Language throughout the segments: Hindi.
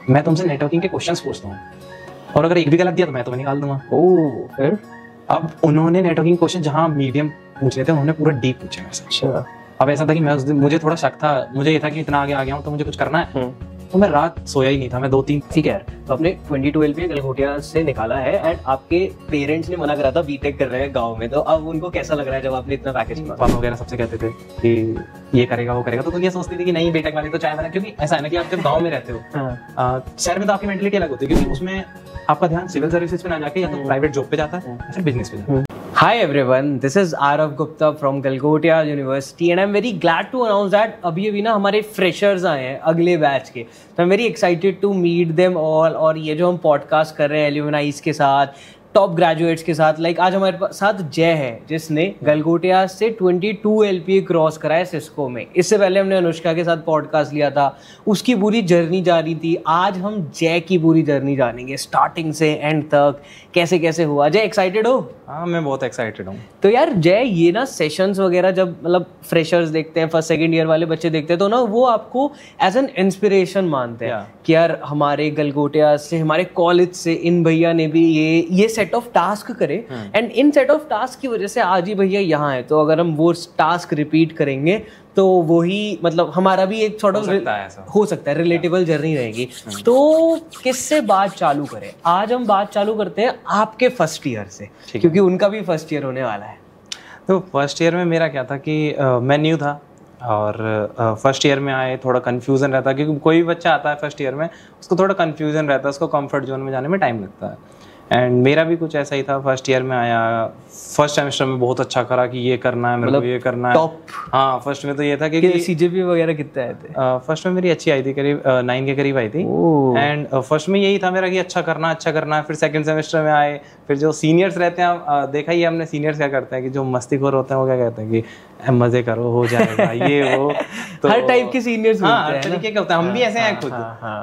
मैं तुमसे नेटवर्किंग के क्वेश्चंस पूछता हूँ और अगर एक भी गलत दिया तो मैं तुम्हें निकाल दूंगा। ओह, फिर? अब उन्होंने नेटवर्किंग क्वेश्चन जहाँ मीडियम पूछ रहे थे उन्होंने पूरा डीप पूछे मेरे से। अच्छा। अब ऐसा था कि मैं उस दिन, मुझे थोड़ा शक था, मुझे ये था कि इतना आगे आ गया हूँ तो मुझे कुछ करना है। तो मैं रात सोया ही नहीं था, मैं 2-3। ठीक है, तो आपने 2012 में गलगोटिया से निकाला है एंड आपके पेरेंट्स ने मना करा था बीटेक कर रहे हैं गांव में, तो अब उनको कैसा लग रहा है जब आपने इतना पैकेज किया? पापा वगैरह सबसे कहते थे कि ये करेगा वो करेगा, तो ये सोचती थी कि नहीं बीटेक वाली तो चाय बना, क्योंकि ऐसा है ना कि आप जब गाँव में रहते हो, शहर में तो आपकी मेंटलिटी अलग होती है, क्योंकि उसमें आपका ध्यान सिविल सर्विसेज पे ना जाके या तो प्राइवेट जॉब पे जाता है या फिर बिजनेस पे जाता है। Hi everyone, this is Arav Gupta from Galgotia University and I'm very glad to announce that अभी ना हमारे freshers आए हैं अगले बैच के, तो I'm very excited to meet them all। और ये जो हम पॉडकास्ट कर रहे हैं एल्यूमनाइज के साथ, टॉप ग्रेजुएट्स के साथ, लाइक आज हमारे साथ जय है जिसने गलगोटिया से 22 LPA क्रॉस करा है सिस्को में। इससे पहले हमने अनुष्का के साथ पॉडकास्ट लिया था, उसकी पूरी जर्नी जानी थी। आज हम जय की पूरी जर्नी जानेंगे स्टार्टिंग से एंड तक, कैसे कैसे हुआ। जय एक्साइटेड हो? हाँ, मैं बहुत एक्साइटेड हूँ। तो यार जय, ये ना सेशंस वगैरह जब मतलब फ्रेशर्स देखते हैं, फर्स्ट सेकंड ईयर वाले बच्चे देखते हैं, तो ना वो आपको एज एन इंस्पिरेशन मानते हैं कि यार हमारे गलगोटिया से, हमारे कॉलेज से इन भैया ने भी ये सेट ऑफ टास्क करे and in set of task की वजह से आज ही भैया यहाँ है। तो अगर हम वो टास्क रिपीट करेंगे तो वही मतलब हमारा भी एक सॉर्ट ऑफ हो सकता है रिलेटेबल जर्नी रहेगी। तो किससे बात चालू करें? आज हम बात चालू करते हैं आपके फर्स्ट ईयर से, क्योंकि उनका भी फर्स्ट ईयर होने वाला है। तो फर्स्ट ईयर में मेरा क्या था कि मैं न्यू था और फर्स्ट ईयर में आए थोड़ा कन्फ्यूज़न रहता है, क्योंकि कोई भी बच्चा आता है फर्स्ट ईयर में उसको थोड़ा कन्फ्यूज़न रहता है, उसको कंफर्ट जोन में जाने में टाइम लगता है। एंड मेरा भी कुछ ऐसा ही था। फर्स्ट ईयर में आया, फर्स्ट सेमेस्टर में बहुत अच्छा करा कि ये करना है, मेरे को ये करना है टॉप। हाँ, फर्स्ट में तो ये था कि सीजीपीए वगैरह कितना आए थे? फर्स्ट में मेरी अच्छी आई थी, करीब 9 के करीब आई थी। एंड फर्स्ट में यही था मेरा कि अच्छा करना है। फिर सेकंड सेमेस्टर में आए, फिर जो सीनियर्स रहते हैं, देखा ही हमने सीनियर्स क्या करते हैं कि जो मस्तीखोर होते हैं वो क्या कहते हैं कि मजे करो, हो जाएगा ये वो। तो हर टाइप के सीनियर्स होते हैं, हर तरीके के होते हैं, हम भी ऐसे हैं खुद।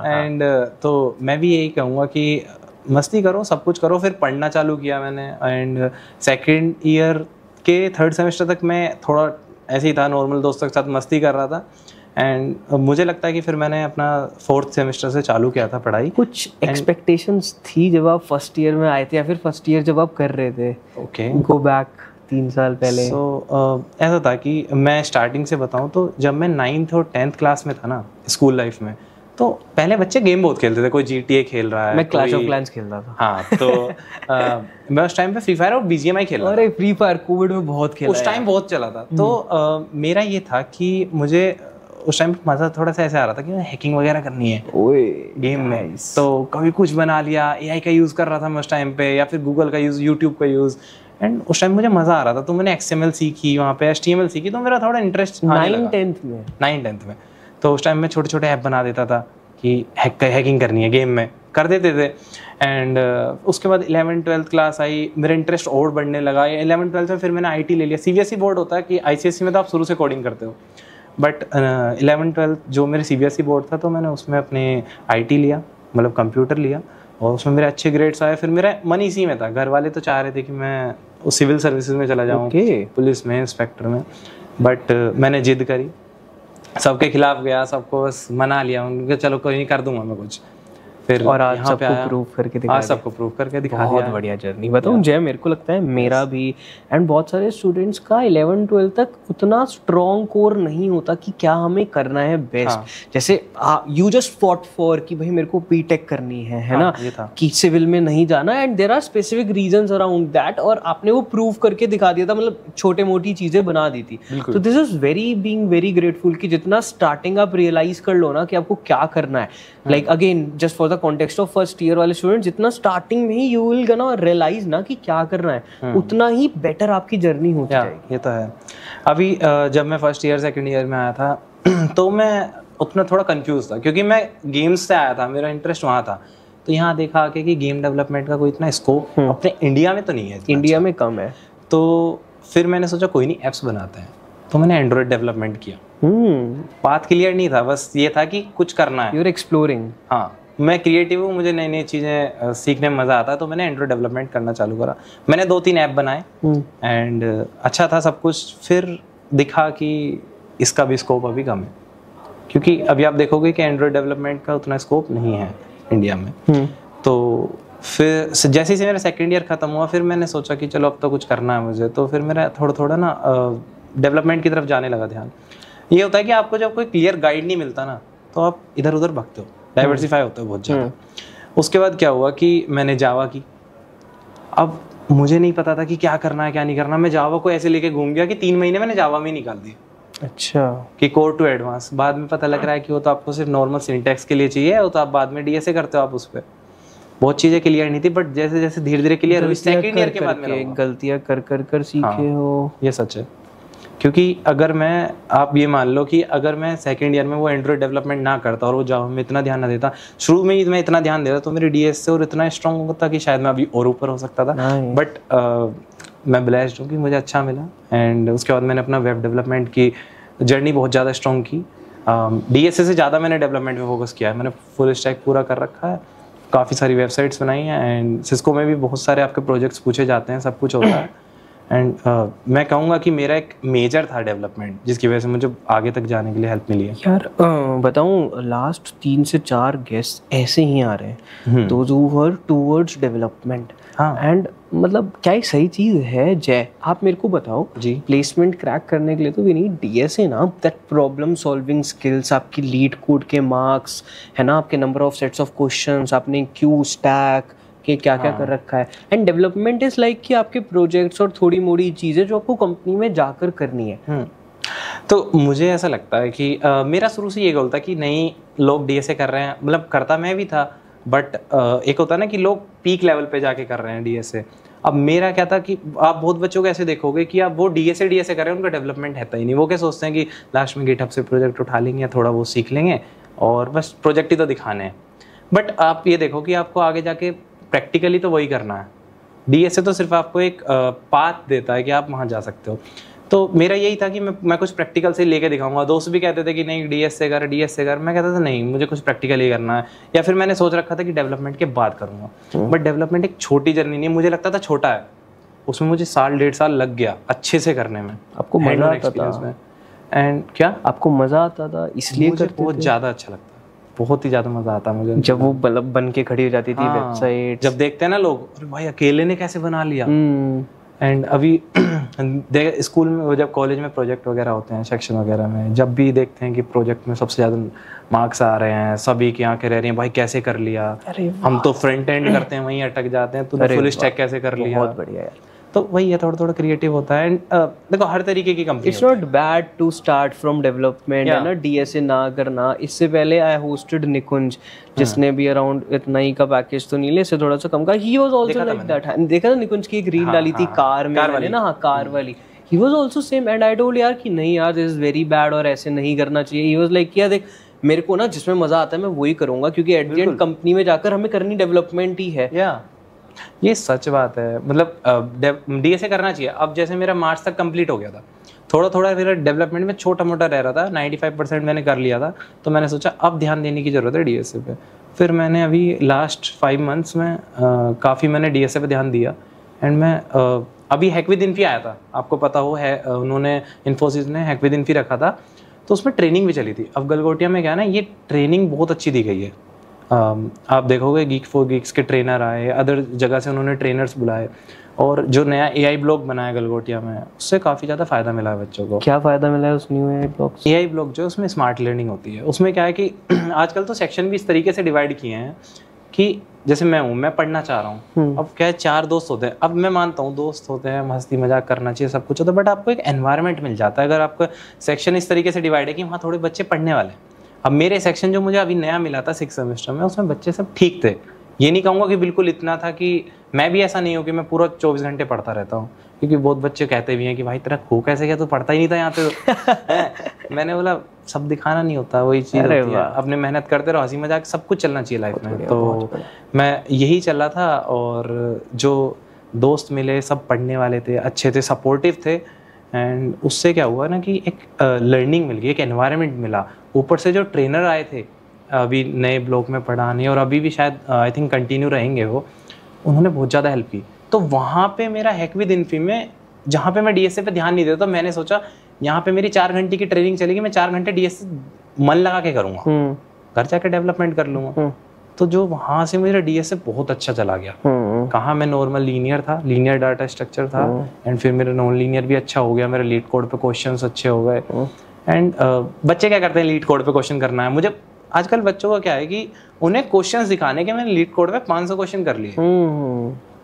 एंड तो मैं भी यही कहूँगा कि मस्ती करो, सब कुछ करो। फिर पढ़ना चालू किया मैंने एंड सेकंड ईयर के थर्ड सेमेस्टर तक मैं थोड़ा ऐसे ही था, नॉर्मल दोस्तों के साथ मस्ती कर रहा था। एंड मुझे लगता है कि फिर मैंने अपना फोर्थ सेमेस्टर से चालू किया था पढ़ाई। कुछ एक्सपेक्टेशंस थी जब आप फर्स्ट ईयर में आए थे, या फिर फर्स्ट ईयर जब आप कर रहे थे? ओके, गो बैक 3 साल पहले। ऐसा था कि मैं स्टार्टिंग से बताऊं तो जब मैं 9th और 10th क्लास में था ना स्कूल लाइफ में, तो पहले बच्चे गेम बहुत खेलते थे। कोई GTA खेल रहा है, मैं क्लैश ऑफ क्लैंस खेलता था। हाँ, तो मैं उस टाइम पे फ्री फायर और BGMI खेल रहा था। अरे फ्री फायर कोविड में बहुत खेला, उस टाइम बहुत चला था। तो मेरा ये था कि मुझे उस टाइम मजा थोड़ा सा ऐसे आ रहा था कि हैकिंग वगैरह करनी है गेम में। तो कभी कुछ बना लिया, AI का यूज़ कर रहा था मैं उस टाइम पे, या फिर गूगल का यूज़, यूट्यूब का यूज़। एंड उस टाइम मुझे मज़ा आ रहा था, तो मैंने XML सीखी, वहाँ पे HTML सीखी, तो मेरा थोड़ा इंटरेस्ट 9th-10th में। तो उस टाइम में छोटे छोटे ऐप बना देता था कि हैकिंग करनी है, गेम में कर देते थे। एंड उसके बाद 11th-12th क्लास आई, मेरा इंटरेस्ट और बढ़ने लगा। 11th-12th में फिर मैंने IT ले लिया। CBSE बोर्ड होता है कि ICSE में तो आप शुरू से कोडिंग करते हो, बट 11th-12th जो मेरे CBSE बोर्ड था तो मैंने उसमें अपने IT लिया, मतलब कंप्यूटर लिया, और उसमें मेरे अच्छे ग्रेड्स आए। फिर मेरा मन इसी में था, घर वाले तो चाह रहे थे कि मैं उस सिविल सर्विसेज में चला जाऊँ, पुलिस में, इंस्पेक्टर में, बट मैंने जिद करी, सबके खिलाफ गया, सबको बस मना लिया, उनके चलो कोई नहीं, कर दूंगा मैं कुछ। फिर और आज सबको प्रूव करके दिखा दिया। सबको प्रूव करके दिखा दिया। बहुत बढ़िया जर्नी। बताऊं जय, मेरे को लगता है मेरा भी एंड बहुत सारे स्टूडेंट्स का 11th-12th तक उतना स्ट्रॉन्ग कोर नहीं होता कि क्या हमें करना है बेस्ट। जैसे यू जस्ट फॉट फॉर कि भाई मेरे को बीटेक करनी है ना, कि सिविल में नहीं जाना, and there are specific reasons around that, और आपने वो प्रूव करके दिखा दिया था, मतलब छोटे मोटी चीजें बना दी थी। तो this is being very grateful कि जितना स्टार्टिंग आप रियलाइज कर लो ना कि आपको क्या करना है, like again just for the context of first year वाले स्टूडेंट, जितना स्टार्टिंग में ही यू विल गोना रियलाइज ना कि क्या करना है, उतना ही बेटर आपकी जर्नी होती जाएगी। ये तो है। अभी जब मैं फर्स्ट ईयर सेकंड ईयर में आया था तो मैं उतना थोड़ा कंफ्यूज था, क्योंकि मैं गेम्स से आया था, मेरा इंटरेस्ट वहाँ था। तो यहाँ देखा आके कि गेम डेवलपमेंट का कोई इतना स्कोप अपने इंडिया में तो नहीं है, इंडिया में कम है। तो फिर मैंने सोचा कोई नहीं, ऐप्स बनाते हैं। तो मैंने एंड्रॉइड डेवलपमेंट किया। पाथ क्लियर नहीं था, बस ये था कि कुछ करना है। You are exploring. हाँ, मैं क्रिएटिव हूँ, मुझे नई नई चीज़ें सीखने में मज़ा आता है, तो मैंने एंड्रॉइड डेवलपमेंट करना चालू करा। मैंने 2-3 ऐप बनाए एंड अच्छा था सब कुछ। फिर दिखा कि इसका भी स्कोप अभी कम है, क्योंकि अभी आप देखोगे कि एंड्रॉइड डेवलपमेंट का उतना स्कोप नहीं है। इंडिया में। तो फिर जैसे ही मेरा सेकेंड ईयर ख़त्म हुआ, फिर मैंने सोचा कि चलो अब तो कुछ करना है मुझे, तो फिर मेरा थोड़ा थोड़ा ना डेवलपमेंट की तरफ जाने लगा ध्यान। ये होता है कि आपको जब कोई क्लियर गाइड नहीं मिलता ना, तो आप इधर उधर भगते हो, डाइवर्सिफाई होते हो बहुत ज़्यादा। उसके बाद क्या हुआ कि मैंने जावा की। अब मुझे नहीं पता था कि क्या करना है क्या नहीं करना, मैं जावा को ऐसे लेके घूम गया कि 3 महीने मैंने जावा में निकाल दिया। अच्छा। कि कोर टू एडवांस। बाद में पता लग रहा है कि वो तो आपको सिर्फ नॉर्मल सिंटैक्स के लिए चाहिए, वो तो आप बाद में डीएसए करते हो आप उस पर। बहुत चीज़ें क्लियर नहीं थी, बट जैसे जैसे धीरे धीरे क्लियर हुई सेकंड ईयर के बाद में गलतियां कर कर कर सीखे हो। ये सच है, क्योंकि अगर मैं, आप ये मान लो कि अगर मैं सेकंड ईयर में वो एंड्रॉइड डेवलपमेंट ना करता और वो जावा में इतना ध्यान ना देता, शुरू में ही मैं इतना ध्यान देता, तो मेरी डीएस से और इतना स्ट्रांग होता कि शायद मैं अभी और ऊपर हो सकता था। बट मैं ब्लेस्ड हूँ कि मुझे अच्छा मिला। एंड उसके बाद मैंने अपना वेब डेवलपमेंट की जर्नी बहुत ज़्यादा स्ट्रॉन्ग की। डीएसए से ज़्यादा मैंने डेवलपमेंट में फोकस किया है। मैंने फुल स्टैक पूरा कर रखा है, काफ़ी सारी वेबसाइट्स बनाई हैं, एंड सिस्को में भी बहुत सारे आपके प्रोजेक्ट्स पूछे जाते हैं, सब कुछ होता है। एंड मैं कहूँगा कि मेरा एक मेजर था डेवलपमेंट, जिसकी वजह से मुझे आगे तक जाने के लिए हेल्प मिली है। यार बताऊँ, लास्ट 3 से 4 गेस्ट ऐसे ही आ रहे हैं, those who were towards development. And मतलब क्या एक सही चीज़ है जय, आप मेरे को बताओ जी। प्लेसमेंट क्रैक करने के लिए तो वी नीड डीएसए ना, दैट प्रॉब्लम सॉल्विंग स्किल्स, आपकी लीड कोड के मार्क्स है ना, आपके number of sets of questions, आपने क्यू स्टैक के क्या क्या कर रखा है। एंड डेवलपमेंट इज लाइक कि आपके प्रोजेक्ट्स और थोड़ी मोड़ी चीज़ें जो आपको कंपनी में जाकर करनी है। तो मुझे ऐसा लगता है कि मेरा शुरू से ये गोल था कि नहीं, लोग डीएसए कर रहे हैं, मतलब करता मैं भी था, बट एक होता है ना कि लोग पीक लेवल पे जाके कर रहे हैं डीएसए। अब मेरा क्या था कि आप बहुत बच्चों को ऐसे देखोगे कि आप वो डीएसए कर रहे हैं, उनका डेवलपमेंट है ही नहीं। वो क्या सोचते हैं कि लास्ट में गिटहब से प्रोजेक्ट उठा लेंगे, थोड़ा वो सीख लेंगे और बस प्रोजेक्ट ही तो दिखाने हैं। बट आप ये देखो कि आपको आगे जाके प्रैक्टिकली तो वही करना है। डीएसए तो सिर्फ आपको एक पाथ देता है कि आप वहाँ जा सकते हो। तो मेरा यही था कि मैं कुछ प्रैक्टिकल से लेके दिखाऊंगा। दोस्त भी कहते थे कि नहीं डीएसए कर, मैं कहता था नहीं, मुझे कुछ प्रैक्टिकल ही करना है। या फिर मैंने सोच रखा था कि डेवलपमेंट के बाद करूँगा। बट डेवलपमेंट एक छोटी जर्नी नहीं है, मुझे लगता था छोटा है, उसमें मुझे 1.5 साल लग गया अच्छे से करने में। आपको मजा आता था? एंड क्या आपको मजा आता था? इसलिए मुझे बहुत ज़्यादा अच्छा लगता है, बहुत ही ज़्यादा मजा आता मुझे जब वो बल्ब बन के खड़ी हो जाती थी वेबसाइट। जब देखते हैं ना लोग, अरे भाई अकेले ने कैसे बना लिया। एंड अभी स्कूल में, जब कॉलेज में प्रोजेक्ट वगैरह होते हैं, सेक्शन वगैरह में, जब भी देखते हैं कि प्रोजेक्ट में सबसे ज़्यादा मार्क्स आ रहे हैं, सभी की आंखें रह रही हैं, भाई कैसे कर लिया। हम तो फ्रंट एंड करते हैं, वहीं अटक जाते हैं, तूने फुल स्टैक कैसे कर लिया। बहुत बढ़िया यार। तो वही है, थोड़ा थोड़ा क्रिएटिव होता है। एंड देखो हर तरीके की company, it's not bad to start from development, है ना, डीएसए ना करना। इससे पहले आई होस्टेड निकुंज, जिसने भी अराउंड इतना ही का पैकेज तो नहीं ले, से थोड़ा सा कम का। He was also like that. देखा था निकुंज की एक रील डाली थी कार में, मैंने ना, हाँ कार वाली। He was also same. And I told यार कि नहीं यार, दिस इज वेरी बैड और ऐसे नहीं करना चाहिए। ही वाज लाइक यार देख, मेरे को ना जिसमें मजा आता है मैं वही करूंगा, क्योंकि एट द एंड कंपनी में जाकर हमें करनी डेवलपमेंट ही है। ये सच बात है। मतलब डीएसए करना चाहिए। अब जैसे मेरा मार्च तक कंप्लीट हो गया था, थोड़ा थोड़ा मेरा डेवलपमेंट में छोटा मोटा रह रहा था, 95% मैंने कर लिया था। तो मैंने सोचा अब ध्यान देने की ज़रूरत है डीएसए पे। फिर मैंने अभी लास्ट 5 मंथ्स में काफ़ी मैंने डीएसए पे ध्यान दिया। एंड मैं अभी हैक विद इन्फी आया था, आपको पता हो है, उन्होंने इन्फोसिस ने हैक विद इन्फी रखा था, तो उसमें ट्रेनिंग भी चली थी। अब गलगोटिया में क्या है ना, ये ट्रेनिंग बहुत अच्छी दी गई है। आप देखोगे गीक फॉर गीक्स के ट्रेनर आए, अदर जगह से उन्होंने ट्रेनर्स बुलाए, और जो नया एआई ब्लॉग बनाया गलगोटिया में, उससे काफ़ी ज़्यादा फ़ायदा मिला है बच्चों को। क्या फ़ायदा मिला है उस न्यू एआई ब्लॉग से? एआई ब्लॉग जो उसमें स्मार्ट लर्निंग होती है, उसमें क्या है कि आजकल तो सेक्शन भी इस तरीके से डिवाइड किए हैं कि जैसे मैं पढ़ना चाह रहा हूँ, अब क्या है 4 दोस्त होते हैं। अब मैं मानता हूँ दोस्त होते हैं, मस्ती मजाक करना चाहिए, सब कुछ होता है, बट आपको एक एनवायरनमेंट मिल जाता है अगर आपका सेक्शन इस तरीके से डिवाइड है कि वहाँ थोड़े बच्चे पढ़ने वाले हैं। अब मेरे सेक्शन जो मुझे अभी नया मिला था 6th सेमेस्टर में, उसमें बच्चे सब ठीक थे। ये नहीं कहूँगा कि बिल्कुल इतना था, कि मैं भी ऐसा नहीं हूँ कि मैं पूरा 24 घंटे पढ़ता रहता हूँ, क्योंकि बहुत बच्चे कहते भी हैं कि भाई तेरा खो कैसे गया, तो पढ़ता ही नहीं था यहाँ पे तो। मैंने बोला सब दिखाना नहीं होता, वही चीज़ होती है, अपने मेहनत करते रहो, हंसी मजाक सब कुछ चलना चाहिए लाइफ में। तो मैं यही चल रहा था, और जो दोस्त मिले सब पढ़ने वाले थे, अच्छे थे, सपोर्टिव थे। एंड उससे क्या हुआ ना कि एक लर्निंग मिल गई, एक एनवायरनमेंट मिला। ऊपर से जो ट्रेनर आए थे अभी नए ब्लॉक में पढ़ाने, और अभी भी शायद आई थिंक कंटिन्यू रहेंगे वो, उन्होंने बहुत ज़्यादा हेल्प की। तो वहाँ पे मेरा हैक विद इन्फी में, जहाँ पे मैं डीएसए पे ध्यान नहीं देता, तो मैंने सोचा यहाँ पे मेरी 4 घंटे की ट्रेनिंग चलेगी, मैं 4 घंटे डीएसए मन लगा के करूँगा, घर जाके डेवलपमेंट कर लूँगा। तो जो वहाँ से मेरा डीएस से बहुत अच्छा चला गया। कहाँ मैं नॉर्मल लीनियर था, लीनियर डाटा स्ट्रक्चर था, एंड फिर मेरा नॉन लीनियर भी अच्छा हो गया, मेरा लीड कोड पे क्वेश्चंस अच्छे हो गए। एंड बच्चे क्या करते हैं, लीड कोड पे क्वेश्चन करना है। मुझे आजकल बच्चों का क्या है कि उन्हें क्वेश्चंस दिखाने के मैंने लीड कोड पे 500 क्वेश्चन कर लिए,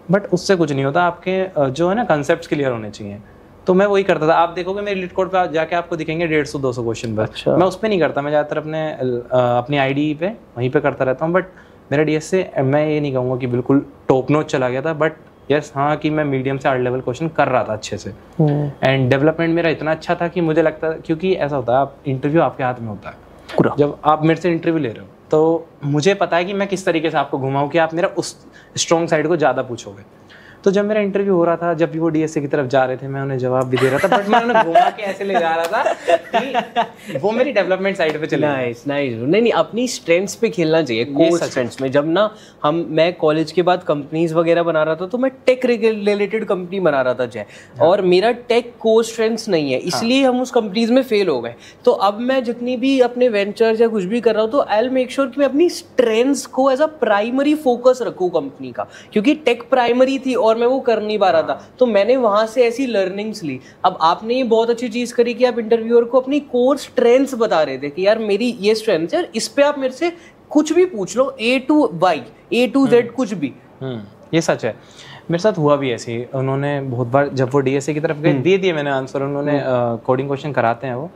बट उससे कुछ नहीं होता। आपके जो है ना कंसेप्ट क्लियर होने चाहिए। तो मैं वही करता था। आप देखोगे मेरे लीड कोड पे जाके आपको दिखेंगे 150-200 क्वेश्चन बस। अच्छा। मैं उस पर नहीं करता, मैं ज़्यादातर अपनी आईडी पे वहीं पे करता रहता हूँ। बट मेरा डीएस से मैं ये नहीं कहूँगा कि बिल्कुल टॉप नॉच चला गया था, बट यस हाँ कि मैं मीडियम से हार्ड लेवल क्वेश्चन कर रहा था अच्छे से। एंड डेवलपमेंट मेरा इतना अच्छा था कि मुझे लगता, क्योंकि ऐसा होता है आप इंटरव्यू आपके हाथ में होता है। जब आप मेरे से इंटरव्यू ले रहे हो तो मुझे पता है कि मैं किस तरीके से आपको घुमाऊँ कि आप मेरा उस स्ट्रॉन्ग साइड को ज़्यादा पूछोगे। तो जब मेरा इंटरव्यू हो रहा था, जब भी वो डीएसए की तरफ जा रहे थे, मैं उन्हें जवाब भी दे रहा था, बट मैं उन्हें घुमा के ऐसे ले जा रहा था कि वो मेरी डेवलपमेट साइड पे चले। Nice nice. नहीं अपनी स्ट्रेंथ्स पे खेलना चाहिए, कोर स्ट्रेंथ्स में। जब ना मैं कॉलेज के बाद कंपनीज वगैरह बना रहा था, तो मैं टेक रिलेटेड कंपनी बना रहा था जय, और मेरा टेक कोर स्ट्रेंथ्स नहीं है, इसलिए हम उस कंपनीज में फेल हो गए। तो अब मैं जितनी भी अपने वेंचर्स या कुछ भी कर रहा हूँ, तो आई विल मेक श्योर कि मैं अपनी स्ट्रेंथ्स को एज अ प्राइमरी फोकस रखूँ कंपनी का, क्योंकि टेक प्राइमरी थी और मैं वो कर नहीं पा रहा था। तो मैंने वहां से ऐसी लर्निंग्स ली। अब आपने ये बहुत अच्छी चीज करी कि आप इंटरव्यूअर को अपनी कोर स्ट्रेंथ्स बता रहे थे कि यार मेरी ये स्ट्रेंथ है, इस पे आप मेरे से कुछ भी पूछ लो, A to Y, A to Z कुछ भी। ये सच है, मेरे साथ हुआ भी ऐसे ही। उन्होंने बहुत बार जब वो डीएसए की तरफ गए, दे दिए मैंने आंसर। उन्होंने कोडिंग क्वेश्चन कराते हैं वो,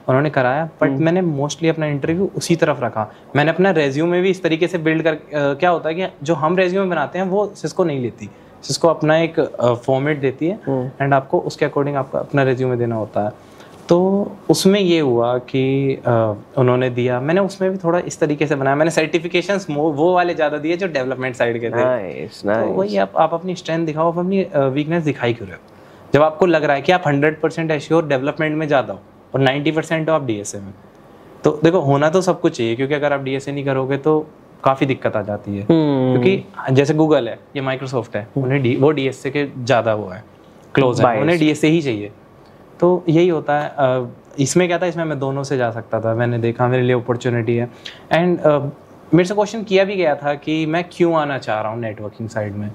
उन्होंने कराया, बट मैंने मोस्टली अपना इंटरव्यू उसी तरफ रखा। मैंने अपना रेज्यूमे भी इस तरीके से बिल्ड कर, क्या होता है कि जो हम रेज्यूमे बनाते हैं वो सिस्को नहीं लेती, सिस्को अपना एक फॉर्मेट देती है, एंड आपको उसके अकॉर्डिंग आपका अपना रेज्यूमे देना होता है। तो उसमें ये हुआ कि उन्होंने दिया, मैंने उसमें भी थोड़ा इस तरीके से बनाया। मैंने सर्टिफिकेशंस वो वाले ज़्यादा दिए जो डेवलपमेंट साइड के थे। nice, nice. तो वही आप अपनी स्ट्रेंथ दिखाओ, आप अपनी वीकनेस दिखाई क्यों रहे हो। जब आपको लग रहा है कि आप 100% एश्योर डेवलपमेंट में ज़्यादा हो और 90% हो आप डीएसए में, तो देखो होना तो सब कुछ चाहिए, क्योंकि अगर आप डीएसए नहीं करोगे तो काफ़ी दिक्कत आ जाती है। क्योंकि जैसे गूगल है, ये माइक्रोसॉफ्ट है, उन्हें वो डीएसए के ज़्यादा वो है, क्लोज है, उन्हें डीएसए ही चाहिए। तो यही होता है। इसमें क्या था, इसमें मैं दोनों से जा सकता था। मैंने देखा मेरे लिए अपॉर्चुनिटी है। एंड मेरे से क्वेश्चन किया भी गया था कि मैं क्यों आना चाह रहा हूँ नेटवर्किंग साइड में,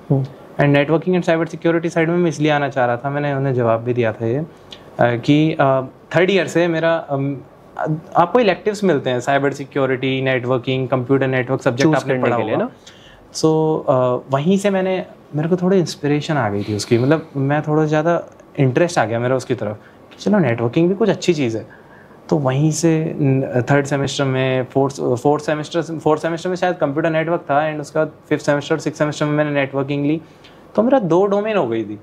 and networking and cyber security side में मैं इसलिए आना चाह रहा था। मैंने उन्हें जवाब भी दिया था ये कि 3rd ईयर से मेरा आपको इलेक्टिव्स मिलते हैं, cyber security, networking, computer network subject आपने पढ़ा होगा ना। सो वहीं से मेरे को थोड़ी इंस्पिरेशन आ गई थी उसकी, मतलब मैं थोड़ा ज़्यादा इंटरेस्ट आ गया मेरा उसकी तरफ कि चलो नेटवर्किंग भी कुछ अच्छी चीज़ है। तो वहीं से 3rd सेमेस्टर में, 4th सेमेस्टर में शायद कंप्यूटर नेटवर्क था, एंड उसके बाद 5th सेमेस्टर 6th सेमेस्टर में मैंने नेटवर्किंग ली। तो मेरा 2 डोमेन हो गई थी।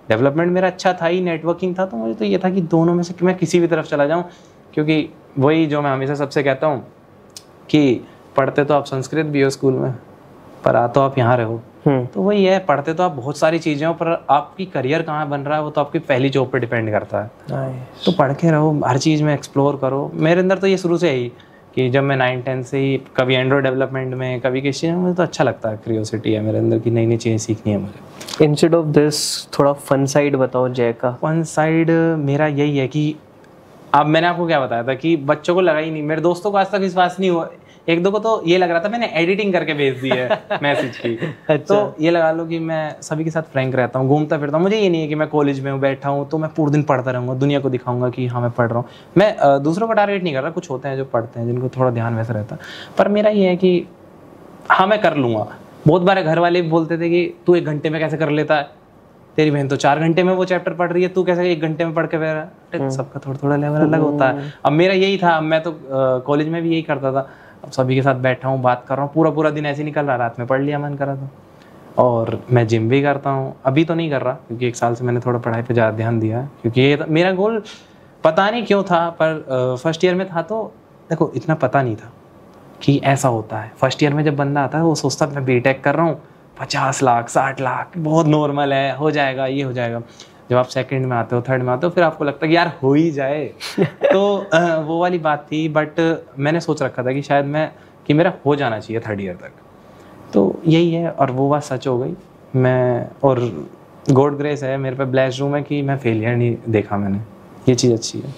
डेवलपमेंट मेरा अच्छा था ही, नेटवर्किंग था, तो मुझे तो ये था कि दोनों में से मैं किसी भी तरफ चला जाऊँ, क्योंकि वही जो मैं हमेशा सबसे कहता हूँ कि पढ़ते तो आप संस्कृत भी हो स्कूल में, पर आ तो आप यहाँ रहो। तो वही है, पढ़ते तो आप बहुत सारी चीज़ें हो, पर आपकी करियर कहाँ बन रहा है वो तो आपकी पहली जॉब पे डिपेंड करता है। तो पढ़ के रहो, हर चीज़ में एक्सप्लोर करो। मेरे अंदर तो ये शुरू से ही कि जब मैं 9-10 से ही कभी एंड्रॉइड डेवलपमेंट में, कभी किसी चीज़ में, मुझे तो अच्छा लगता है, क्यूरियोसिटी है मेरे अंदर की नई नई चीज़ें सीखनी है मुझे। इंस्टेड ऑफ दिस थोड़ा फन साइड बताओ जय का। फन साइड मेरा यही है कि अब मैंने आपको क्या बताया था कि बच्चों को लगा ही नहीं, मेरे दोस्तों को आज तक विश्वास नहीं हुआ। 1-2 को तो ये लग रहा था मैंने एडिटिंग करके भेज दी है मैसेज की। अच्छा। तो ये लगा लो कि मैं सभी के साथ फ्रैंक रहता हूँ, घूमता फिरता हूँ। मुझे ये नहीं है कि मैं कॉलेज में बैठा हूँ तो मैं पूरे दिन पढ़ता रहूँगा, दुनिया को दिखाऊंगा कि हाँ मैं पढ़ रहा हूँ। मैं दूसरों को टारगेट नहीं कर रहा, कुछ होते हैं जो पढ़ते हैं जिनको थोड़ा ध्यान वैसा रहता है, पर मेरा ये है कि हाँ मैं कर लूँगा। बहुत बार घर वाले भी बोलते थे कि तू 1 घंटे में कैसे कर लेता है, तेरी बहन तो 4 घंटे में वो चैप्टर पढ़ रही है, तू कैसे 1 घंटे में पढ़ के बैठ रहा है। सबका थोड़ा थोड़ा लेवल अलग होता है। अब मेरा यही था, मैं तो कॉलेज में भी यही करता था। अब सभी के साथ बैठा हूँ, बात कर रहा हूँ, पूरा दिन ऐसे निकल रहा, रात में पढ़ लिया मन करा था। और मैं जिम भी करता हूँ, अभी तो नहीं कर रहा क्योंकि 1 साल से मैंने थोड़ा पढ़ाई पे ज़्यादा ध्यान दिया, क्योंकि ये मेरा गोल पता नहीं क्यों था, पर फर्स्ट ईयर में था तो देखो इतना पता नहीं था कि ऐसा होता है। फर्स्ट ईयर में जब बंदा आता है वो सोचता है मैं बीटेक कर रहा हूँ, 50 लाख 60 लाख बहुत नॉर्मल है, हो जाएगा, ये हो जाएगा। जब आप सेकंड में आते हो, थर्ड में आते हो, फिर आपको लगता है कि यार हो ही जाए। तो वो वाली बात थी। बट मैंने सोच रखा था कि शायद कि मेरा हो जाना चाहिए 3rd ईयर तक। तो यही है, और वो बात सच हो गई। मैं और गॉड ग्रेस है, मेरे पे ब्लेस्ड रूम है कि मैं फेलियर नहीं देखा मैंने, ये चीज़ अच्छी है।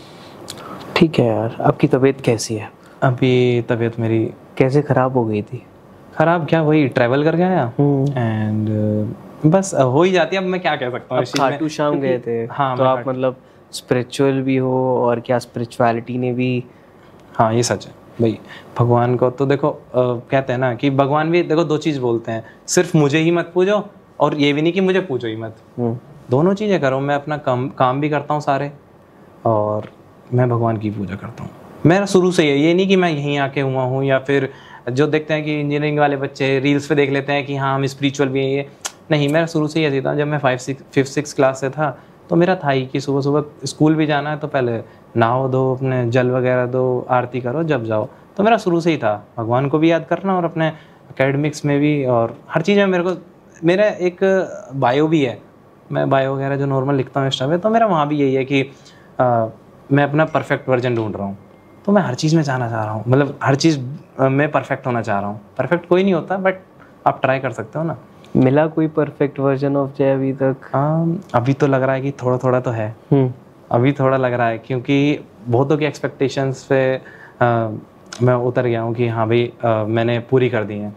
ठीक है यार, आपकी तबीयत कैसी है? अभी तबीयत मेरी कैसे ख़राब हो गई थी? खराब क्या, वही ट्रैवल करके आया एंड बस हो ही जाती है। अब मैं क्या कह सकता हूँ। खाटू श्याम गए थे, हाँ, तो आप मतलब स्पिरिचुअल भी हो और क्या स्पिरिचुअलिटी ने भी, हाँ ये सच है भाई। भगवान को तो देखो कहते हैं ना कि भगवान भी देखो दो चीज़ बोलते हैं, सिर्फ मुझे ही मत पूजो और ये भी नहीं कि मुझे पूजो ही मत। दोनों चीज़ें करो। मैं अपना काम भी करता हूँ सारे, और मैं भगवान की पूजा करता हूँ। मेरा शुरू से ये नहीं कि मैं यहीं आके हुआ हूँ, या फिर जो देखते हैं कि इंजीनियरिंग वाले बच्चे रील्स पे देख लेते हैं कि हाँ हम स्पिरिचुअल भी हैं, ये नहीं, मेरा शुरू से ही ऐसे था। जब मैं 5th-6th क्लास से था तो मेरा था ही कि सुबह सुबह स्कूल भी जाना है तो पहले नहाओ धो, अपने जल वगैरह दो, आरती करो, जब जाओ। तो मेरा शुरू से ही था भगवान को भी याद करना, और अपने एकेडमिक्स में भी, और हर चीज़ में मेरे को, मेरा एक बायो भी है, मैं बायो वगैरह जो नॉर्मल लिखता हूँ इंस्टा पे, तो मेरा वहाँ भी यही है कि मैं अपना परफेक्ट वर्जन ढूंढ रहा हूँ। तो मैं हर चीज़ में जाना चाह रहा हूँ, मतलब हर चीज़ में परफेक्ट होना चाह रहा हूँ। परफेक्ट कोई नहीं होता, बट आप ट्राई कर सकते हो ना। मिला कोई परफेक्ट वर्जन ऑफ जय अभी तक? अभी तो लग रहा है कि थोड़ा थोड़ा तो है। अभी थोड़ा लग रहा है, क्योंकि बहुतों की एक्सपेक्टेशंस पे मैं उतर गया हूँ कि हाँ भाई मैंने पूरी कर दी है।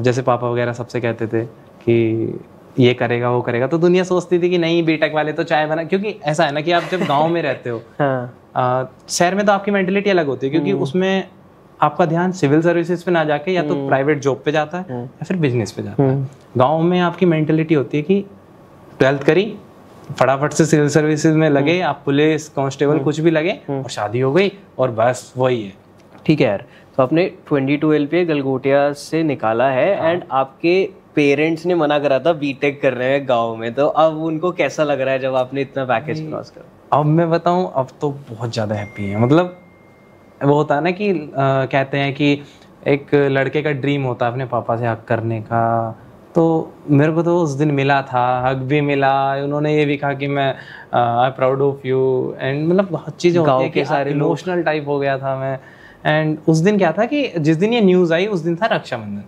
जैसे पापा वगैरह सबसे कहते थे कि ये करेगा वो करेगा, तो दुनिया सोचती थी कि नहीं बीटेक वाले तो चाय बना, क्योंकि ऐसा है ना कि आप जब गांव में रहते हो शहर में तो आपकी मेंटेलिटी अलग होती है, क्योंकि उसमें आपका ध्यान सिविल सर्विसेज पे ना जाके या तो प्राइवेट जॉब पे जाता है या फिर बिजनेस पे जाता है। गांव में आपकी मेंटेलिटी होती है कि 12th करी, फटाफट से सिविल सर्विसेज में लगे, आप पुलिस कांस्टेबल कुछ भी लगे, और शादी हो गई, और बस वही है। ठीक है यार, तो आपने 22 पे गलगोटिया से निकाला है, एंड आपके पेरेंट्स ने मना करा था बीटेक कर रहे हैं गांव में, तो अब उनको कैसा लग रहा है जब आपने इतना पैकेज क्रॉस करा? अब मैं बताऊं, अब तो बहुत ज़्यादा हैप्पी है। मतलब वो होता है ना कि कहते हैं कि एक लड़के का ड्रीम होता है अपने पापा से हक करने का, तो मेरे को तो उस दिन मिला था, हक भी मिला, उन्होंने ये भी कहा कि मैं I proud of you, and मतलब बहुत चीज़ें होती है कि सारे इमोशनल टाइप हो गया था मैं। एंड उस दिन क्या था कि जिस दिन ये न्यूज़ आई उस दिन था रक्षाबंधन,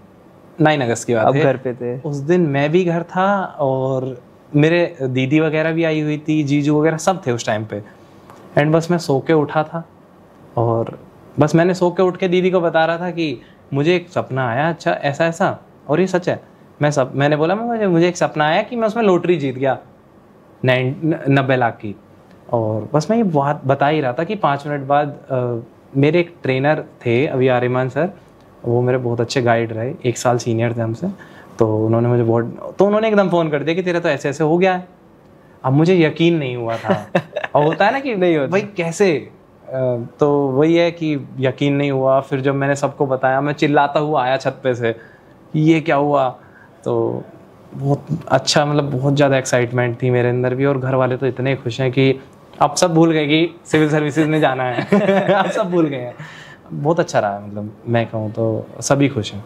9 अगस्त की बात है। घर पे थे उस दिन, मैं भी घर था, और मेरे दीदी वगैरह भी आई हुई थी, जीजू वगैरह सब थे उस टाइम पे। एंड बस मैं सो के उठा था, और बस मैंने सो के उठ के दीदी को बता रहा था कि मुझे एक सपना आया, अच्छा ऐसा ऐसा, और ये सच है। मैंने बोला मुझे एक सपना आया कि मैं उसमें लॉटरी जीत गया 90 लाख की। और बस मैं ये बात बता ही रहा था कि 5 मिनट बाद मेरे एक ट्रेनर थे अभी, आर्यमान सर, वो मेरे बहुत अच्छे गाइड रहे, 1 साल सीनियर थे हमसे। तो उन्होंने मुझे उन्होंने एकदम फ़ोन कर दिया कि तेरा तो ऐसे ऐसे हो गया है। अब मुझे यकीन नहीं हुआ था और होता है ना कि नहीं भाई कैसे, तो वही है कि यकीन नहीं हुआ। फिर जब मैंने सबको बताया, मैं चिल्लाता हुआ आया छत पे से, ये क्या हुआ। तो बहुत अच्छा, मतलब बहुत ज़्यादा एक्साइटमेंट थी मेरे अंदर भी, और घर वाले तो इतने खुश हैं कि अब सब भूल गए कि सिविल सर्विसेज में जाना है अब सब भूल गए हैं। बहुत अच्छा रहा, मतलब मैं कहूँ तो सभी खुश हैं।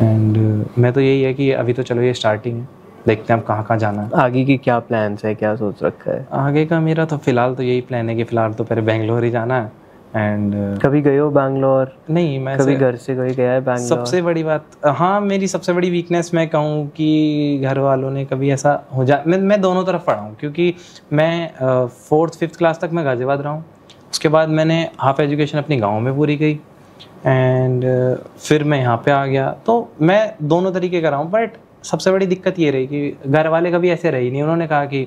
एंड मैं तो यही है कि अभी तो चलो ये स्टार्टिंग है, देखते हैं अब कहाँ कहाँ जाना है। आगे की क्या प्लान्स है, क्या सोच रखा है? आगे का मेरा तो फिलहाल तो यही प्लान है कि फिलहाल तो पहले बेंगलोर ही जाना है। एंड कभी गए हो बैंगलोर? नहीं, मैं कभी घर से कोई गया है बैंगलोर? सबसे बड़ी बात, हाँ मेरी सबसे बड़ी वीकनेस मैं कहूँ कि घर वालों ने कभी ऐसा हो जा, मैं दोनों तरफ पढ़ा हूँ, क्योंकि मैं 4th-5th क्लास तक मैं गाजियाबाद रहा हूँ। उसके बाद मैंने हाफ एजुकेशन अपनी गाँव में पूरी की, एंड फिर मैं यहाँ पे आ गया। तो मैं दोनों तरीके का रहा हूँ, बट सबसे बड़ी दिक्कत ये रही कि घर वाले कभी ऐसे रही नहीं। उन्होंने कहा कि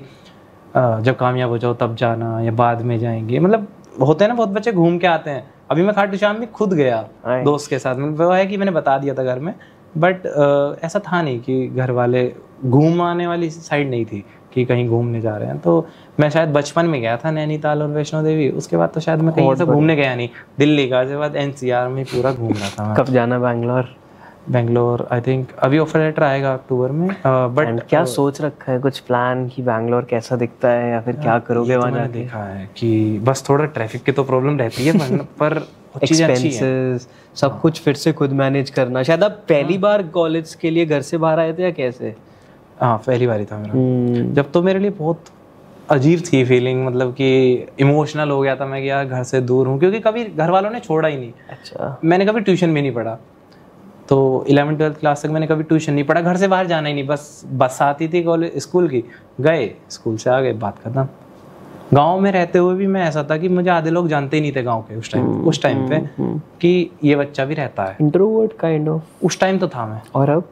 जब कामयाब हो जाओ तब जाना, या बाद में जाएंगे। मतलब होते हैं ना, बहुत बच्चे घूम के आते हैं। अभी मैं खाटू श्याम में खुद गया दोस्त के साथ, मतलब वो है कि मैंने बता दिया था घर में, बट ऐसा था नहीं कि घर वाले घूम आने वाली साइड नहीं थी कि कहीं घूमने जा रहे हैं। तो मैं शायद बचपन में गया था नैनीताल और वैष्णो देवी, उसके बाद तो शायद मैं कहीं ऐसा घूमने गया नहीं। दिल्ली, गाजियाबाद, NCR में पूरा घूम रहा था। कब जाना बैंगलोर? आई थिंक अभी ऑफर लेटर आएगा अक्टूबर में। बट क्या सोच रखा है, कुछ प्लान कि बैंगलोर कैसा दिखता है, या फिर क्या करोगे वहाँ जाके? देखा है कि बस थोड़ा ट्रैफिक की तो प्रॉब्लम रहती है पर एक्सपेंसेस सब कुछ फिर से खुद मैनेज करना। शायद आप पहली बार कॉलेज के लिए घर से बाहर आए थे या कैसे? हाँ, पहली बार ही था मेरा। जब तो मेरे लिए बहुत अजीब थी फीलिंग, मतलब कि इमोशनल हो गया था मैं कि यार घर से दूर हूँ, क्योंकि कभी घर वालों ने छोड़ा ही नहीं। अच्छा। मैंने कभी ट्यूशन भी नहीं पढ़ा, तो 11th-12th क्लास तक मैंने कभी ट्यूशन नहीं पढ़ा, घर से बाहर जाना ही नहीं। बस आती थी कॉलेज स्कूल की, गए स्कूल से आ गए, बात खत्म। गांव में रहते हुए भी मैं ऐसा था कि मुझे आधे लोग जानते ही नहीं थे गांव के उस टाइम पे कि ये बच्चा भी रहता है। इंट्रोवर्ट काइंड ऑफ उस टाइम तो था मैं। और अब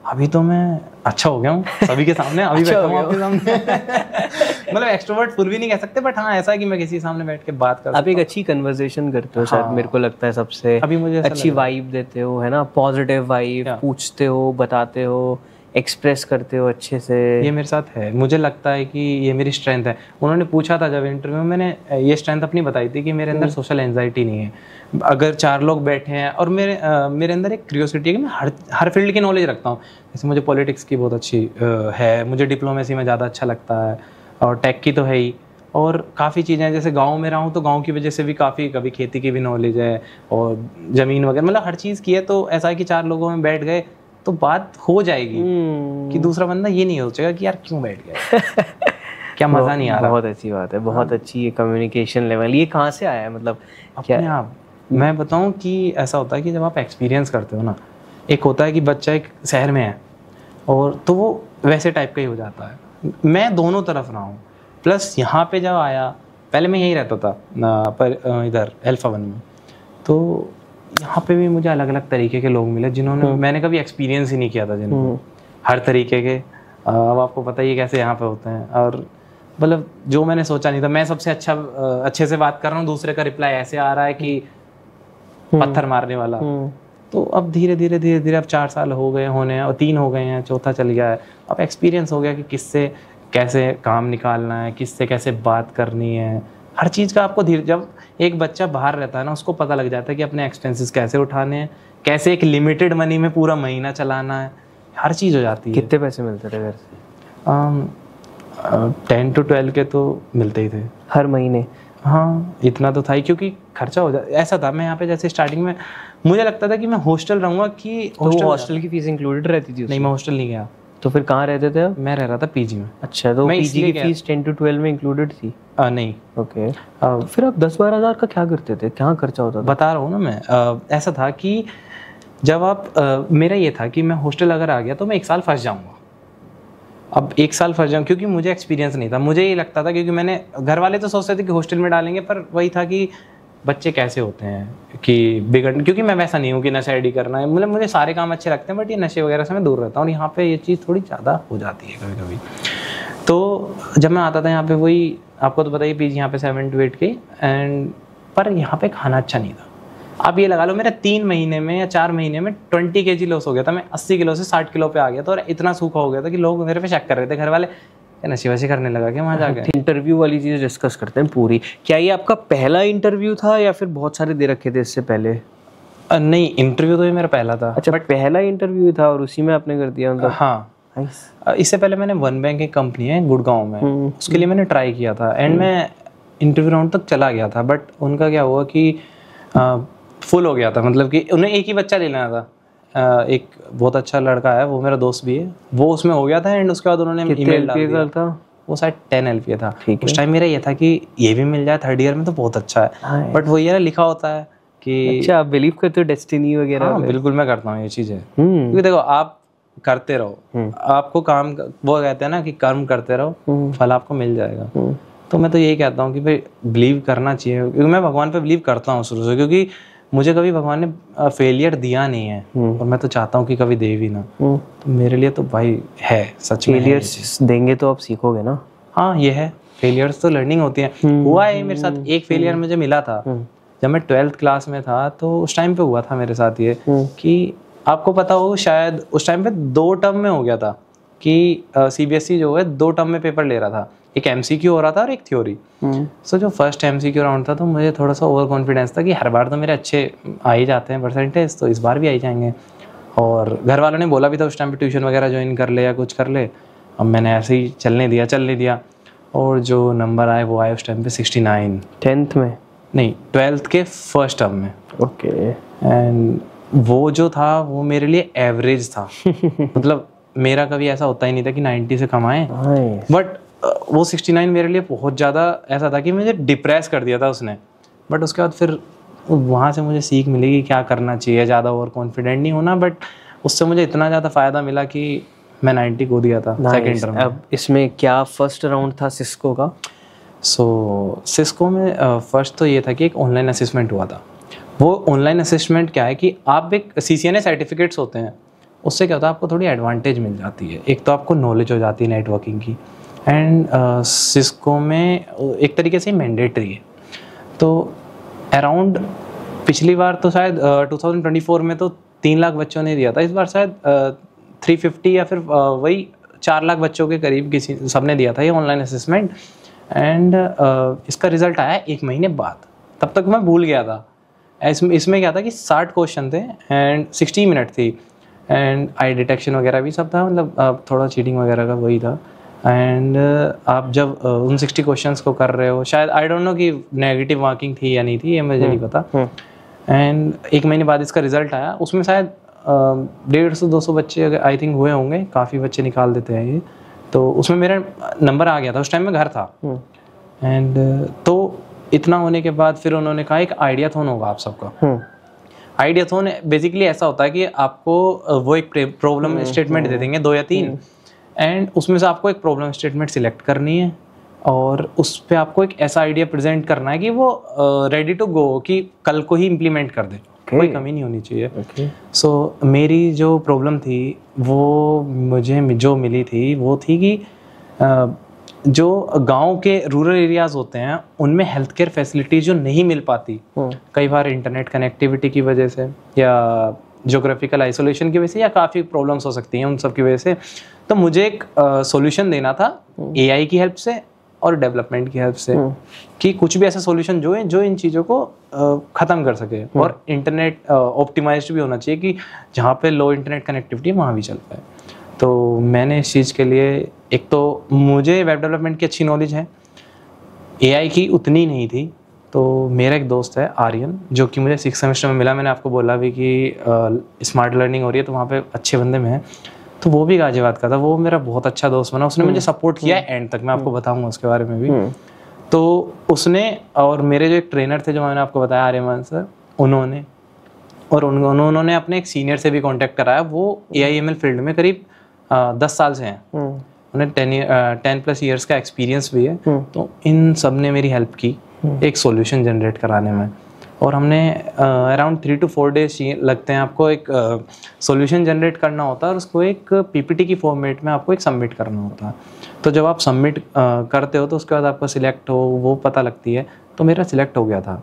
अभी तो मैं अच्छा हो गया हूँ सभी के सामने, अभी बैठा हूँ आपके सामने। मतलब एक्सट्रोवर्ट फुल भी नहीं कह सकते, बट हाँ ऐसा है कि मैं किसी सामने बैठ के बात कर, आप एक अच्छी कन्वर्सेशन करते हो शायद, मेरे को लगता है सबसे अभी मुझे अच्छी वाइब देते हो, है ना, पॉजिटिव वाइब, पूछते हो, बताते हो, एक्सप्रेस करते हो अच्छे से। ये मेरे साथ है, मुझे लगता है कि ये मेरी स्ट्रेंथ है। उन्होंने पूछा था जब इंटरव्यू में, मैंने ये स्ट्रेंथ अपनी बताई थी कि मेरे अंदर सोशल एंजाइटी नहीं है। अगर 4 लोग बैठे हैं और मेरे अंदर एक क्यूरियोसिटी है कि मैं हर फील्ड की नॉलेज रखता हूँ। जैसे मुझे पॉलिटिक्स की बहुत अच्छी है, मुझे डिप्लोमेसी में ज़्यादा अच्छा लगता है, और टेक की तो है ही, और काफ़ी चीज़ें जैसे गांव में रहा हूँ तो गांव की वजह से भी काफ़ी, कभी खेती की भी नॉलेज है और ज़मीन वगैरह, मतलब हर चीज़ की है। तो ऐसा है कि 4 लोगों में बैठ गए तो बात हो जाएगी कि दूसरा बंदा ये नहीं सोचेगा कि यार क्यों बैठ गया, क्या मज़ा नहीं आ रहा। बहुत अच्छी बात है, बहुत अच्छी ये कम्युनिकेशन लेवल। ये कहाँ से आया है, मतलब क्या अपने आप? मैं बताऊं कि ऐसा होता है कि जब आप एक्सपीरियंस करते हो ना, एक होता है कि बच्चा एक शहर में है और तो वो वैसे टाइप का ही हो जाता है। मैं दोनों तरफ रहा हूँ, प्लस यहाँ पे जब आया, पहले मैं यहीं रहता था पर इधर अल्फा 1 में, तो यहाँ पे भी मुझे अलग अलग तरीके के लोग मिले जिन्होंने मैंने कभी एक्सपीरियंस ही नहीं किया था, जिनको हर तरीके के, अब आपको पता ही है कैसे यहाँ पे होते हैं, और मतलब जो मैंने सोचा नहीं था। मैं सबसे अच्छे से बात कर रहा हूँ, दूसरे का रिप्लाई ऐसे आ रहा है कि पत्थर मारने वाला। तो अब धीरे धीरे अब 4 साल हो गए होने हैं और 3 हो गए हैं, चौथा चल गया है। अब एक्सपीरियंस हो गया कि किससे कैसे काम निकालना है, किससे कैसे बात करनी है, हर चीज़ का आपको धीरे, जब एक बच्चा बाहर रहता है ना, उसको पता लग जाता है कि अपने एक्सपेंसेस कैसे उठाने हैं, कैसे एक लिमिटेड मनी में पूरा महीना चलाना है, हर चीज़ हो जाती है। कितने पैसे मिलते थे घर से? 10 to 12 के तो मिलते ही थे हर महीने। हाँ इतना तो था ही, क्योंकि खर्चा हो जाता। ऐसा था, मैं यहाँ पे जैसे स्टार्टिंग में मुझे लगता था कि मैं हॉस्टल रहूँगा, कि हॉस्टल की फीस इंक्लूडेड रहती थी? नहीं, मैं हॉस्टल नहीं गया। तो फिर कहाँ रहते थे आप? मैं रह रहा था पीजी में। अच्छा, तो पीजी की फीस 10 to 12 में इंक्लूडेड थी? नहीं। ओके। तो फिर आप 10-12 हज़ार का क्या करते थे, क्या खर्चा होता था? बता रहा हूँ ना मैं। ऐसा था कि जब आप मेरा ये था कि मैं हॉस्टल अगर आ गया तो मैं 1 साल फंस जाऊँगा। अब 1 साल फंस जाऊँ क्योंकि मुझे एक्सपीरियंस नहीं था। मुझे ये लगता था, क्योंकि मैंने, घर वाले तो सोचते थे कि हॉस्टल में डालेंगे, पर वही था कि बच्चे कैसे होते हैं कि बिगड़, क्योंकि मैं वैसा नहीं हूँ कि नशा एडी करना है, मतलब मुझे सारे काम अच्छे लगते हैं, बट ये नशे वगैरह से मैं दूर रहता हूँ, और यहाँ पे ये चीज़ थोड़ी ज़्यादा हो जाती है कभी कभी। तो जब मैं आता था यहाँ पे, वही आपको तो पता ही, पीजी यहाँ पे 7 to 8 के, एंड पर यहाँ पे खाना अच्छा नहीं था। आप ये लगा लो मेरा 3 महीने में या 4 महीने में 20 kg लॉस हो गया था। मैं 80 किलो से 60 किलो पे आ गया था, और इतना सूखा हो गया था कि लोग मेरे पे शक कर रहे थे, घर वाले नशे वशे करने लगा क्या वहाँ जाके। इंटरव्यू वाली चीज़ डिस्कस करते हैं पूरी। क्या ये आपका पहला इंटरव्यू था या फिर बहुत सारे दे रखे थे इससे पहले? नहीं, इंटरव्यू तो ये मेरा पहला था। अच्छा, बट पहला इंटरव्यू था और उसी में आपने कर दिया मतलब? हाँ। इससे पहले मैंने वन बैंक एक कंपनी है गुड़गांव में, उसके लिए मैंने ट्राई किया था, एंड मैं इंटरव्यू राउंड तक चला गया था, बट उनका क्या हुआ कि फुल हो गया था, मतलब कि उन्हें एक ही बच्चा ले लेना था। एक बहुत अच्छा लड़का है, वो मेरा दोस्त भी है, वो उसमें हो गया था, एंड उसके बाद उन्होंने ईमेल डाल दिया था। वो शायद 10 LPA था उस टाइम। मेरा ये था कि ये भी मिल जाए 3rd ईयर में तो बहुत अच्छा है, बट वो ये लिखा होता है कि अच्छा, आप बिलीव करते हो डेस्टिनी वगैरह? हाँ बिल्कुल, मैं करता हूँ ये चीज़ें, क्योंकि देखो आप करते रहो, आपको काम, वो कहते हैं ना कि कर्म करते रहो, फल आपको मिल जाएगा। तो मैं तो यही कहता हूँ कि भाई बिलीव करना चाहिए, क्योंकि मैं भगवान पे बिलीव करता हूँ शुरू से, क्योंकि मुझे कभी भगवान ने फेलियर दिया नहीं है, और मैं तो चाहता हूँ कि कभी दे भी ना। तो मेरे लिए तो भाई है सच में, फेलियर्स देंगे तो आप सीखोगे ना। हाँ ये है, फेलियर्स तो लर्निंग होती है। हुआ है मेरे साथ, एक फेलियर मुझे मिला था जब मैं 12th क्लास में था, तो उस टाइम पे हुआ था मेरे साथ ये कि आपको पता हो शायद, उस टाइम पे 2 टर्म में हो गया था कि CBSE जो है 2 टर्म में पेपर ले रहा था, एक MCQ हो रहा था और एक थ्योरी। सो जो फर्स्ट MCQ राउंड था, तो मुझे थोड़ा सा ओवर कॉन्फिडेंस था कि हर बार तो मेरे अच्छे आ ही जाते हैं परसेंटेज, तो इस बार भी आ ही जाएंगे, और घर वालों ने बोला भी था उस टाइम पे ट्यूशन वगैरह ज्वाइन कर ले या कुछ कर ले। अब मैंने ऐसे ही चलने दिया, और जो नंबर आए वो आए उस टाइम पे 69। 10th में? नहीं, 12th के फर्स्ट टर्म में। ओके। एंड वो जो था वो मेरे लिए एवरेज था। मतलब मेरा कभी ऐसा होता ही नहीं था कि 90 से कम आए, बट वो 69 मेरे लिए बहुत ज़्यादा ऐसा था कि मुझे डिप्रेस कर दिया था उसने। बट उसके बाद फिर वहाँ से मुझे सीख मिली कि क्या करना चाहिए, ज़्यादा ओवर कॉन्फिडेंट नहीं होना, बट उससे मुझे इतना ज़्यादा फ़ायदा मिला कि मैं 90 को दिया था सेकंड टर्म। अब इसमें क्या फर्स्ट राउंड था सिस्को का? सो सिस्को में फर्स्ट तो ये था कि एक ऑनलाइन असेसमेंट हुआ था। वो ऑनलाइन असेसमेंट क्या है कि आप एक CCNA सर्टिफिकेट्स होते हैं, उससे क्या होता है आपको थोड़ी एडवांटेज मिल जाती है। एक तो आपको नॉलेज हो जाती है नेटवर्किंग की, एंड सिस्को में एक तरीके से मैंडेटरी है। तो अराउंड पिछली बार तो शायद 2024 में तो 3 लाख बच्चों ने दिया था, इस बार शायद 350 या फिर वही 4 लाख बच्चों के करीब किसी सबने दिया था ये ऑनलाइन असेसमेंट। एंड इसका रिजल्ट आया 1 महीने बाद, तब तक मैं भूल गया था। इसमें क्या था कि 60 क्वेश्चन थे एंड 60 मिनट थी, एंड आई डिटेक्शन वगैरह भी सब था, मतलब थोड़ा चीटिंग वगैरह का वही था। एंड आप जब उन 60 क्वेश्चंस को कर रहे हो, शायद आई डोंट नो कि नेगेटिव मार्किंग थी या नहीं थी, ये मुझे नहीं पता। एंड 1 महीने बाद इसका रिजल्ट आया, उसमें शायद 150-200 बच्चे आई थिंक हुए होंगे, काफ़ी बच्चे निकाल देते हैं ये। तो उसमें मेरा नंबर आ गया था, उस टाइम में घर था। एंड तो इतना होने के बाद फिर उन्होंने कहा एक आइडियाथॉन होगा आप सबका। आइडियाथॉन बेसिकली ऐसा होता है कि आपको वो एक प्रॉब्लम स्टेटमेंट दे देंगे 2 या 3, एंड उसमें से आपको एक प्रॉब्लम स्टेटमेंट सिलेक्ट करनी है और उस पर आपको एक ऐसा आइडिया प्रेजेंट करना है कि वो रेडी टू गो, कि कल को ही इम्प्लीमेंट कर दे, कोई कमी नहीं होनी चाहिए। सो मेरी जो प्रॉब्लम थी वो मुझे जो मिली थी वो थी कि जो गांव के रूरल एरियाज होते हैं उनमें हेल्थ केयर फैसिलिटी जो नहीं मिल पाती, कई बार इंटरनेट कनेक्टिविटी की वजह से या ज्योग्राफिकल आइसोलेशन की वजह से या काफ़ी प्रॉब्लम्स हो सकती हैं उन सब की वजह से। तो मुझे एक सॉल्यूशन देना था AI की हेल्प से और डेवलपमेंट की हेल्प से, कि कुछ भी ऐसा सॉल्यूशन जो इन चीज़ों को ख़त्म कर सके, और इंटरनेट ऑप्टिमाइज्ड भी होना चाहिए कि जहाँ पे लो इंटरनेट कनेक्टिविटी है वहाँ भी चल पाए। तो मैंने इस चीज़ के लिए, एक तो मुझे वेब डेवलपमेंट की अच्छी नॉलेज है, AI की उतनी नहीं थी। तो मेरा एक दोस्त है आर्यन, जो कि मुझे 6th सेमेस्टर में मिला, मैंने आपको बोला भी कि स्मार्ट लर्निंग हो रही है तो वहाँ पे अच्छे बंदे में हैं, तो वो भी गाजियाबाद का था। वो मेरा बहुत अच्छा दोस्त बना, उसने मुझे सपोर्ट किया एंड तक, मैं आपको बताऊंगा उसके बारे में भी। तो उसने, और मेरे जो एक ट्रेनर थे जो मैंने आपको बताया आर्यमान सर, उन्होंने अपने एक सीनियर से भी कांटेक्ट कराया, वो AI/ML फील्ड में करीब 10 साल से हैं, उन्हें 10+ ईयर्स का एक्सपीरियंस भी है। तो इन सब ने मेरी हेल्प की एक सॉल्यूशन जनरेट कराने में, और हमने अराउंड 3 to 4 डेज लगते हैं आपको एक सॉल्यूशन जनरेट करना होता है, और उसको एक PPT की फॉर्मेट में आपको एक सबमिट करना होता है। तो जब आप सबमिट करते हो तो उसके बाद आपका सिलेक्ट हो वो पता लगती है। तो मेरा सिलेक्ट हो गया था,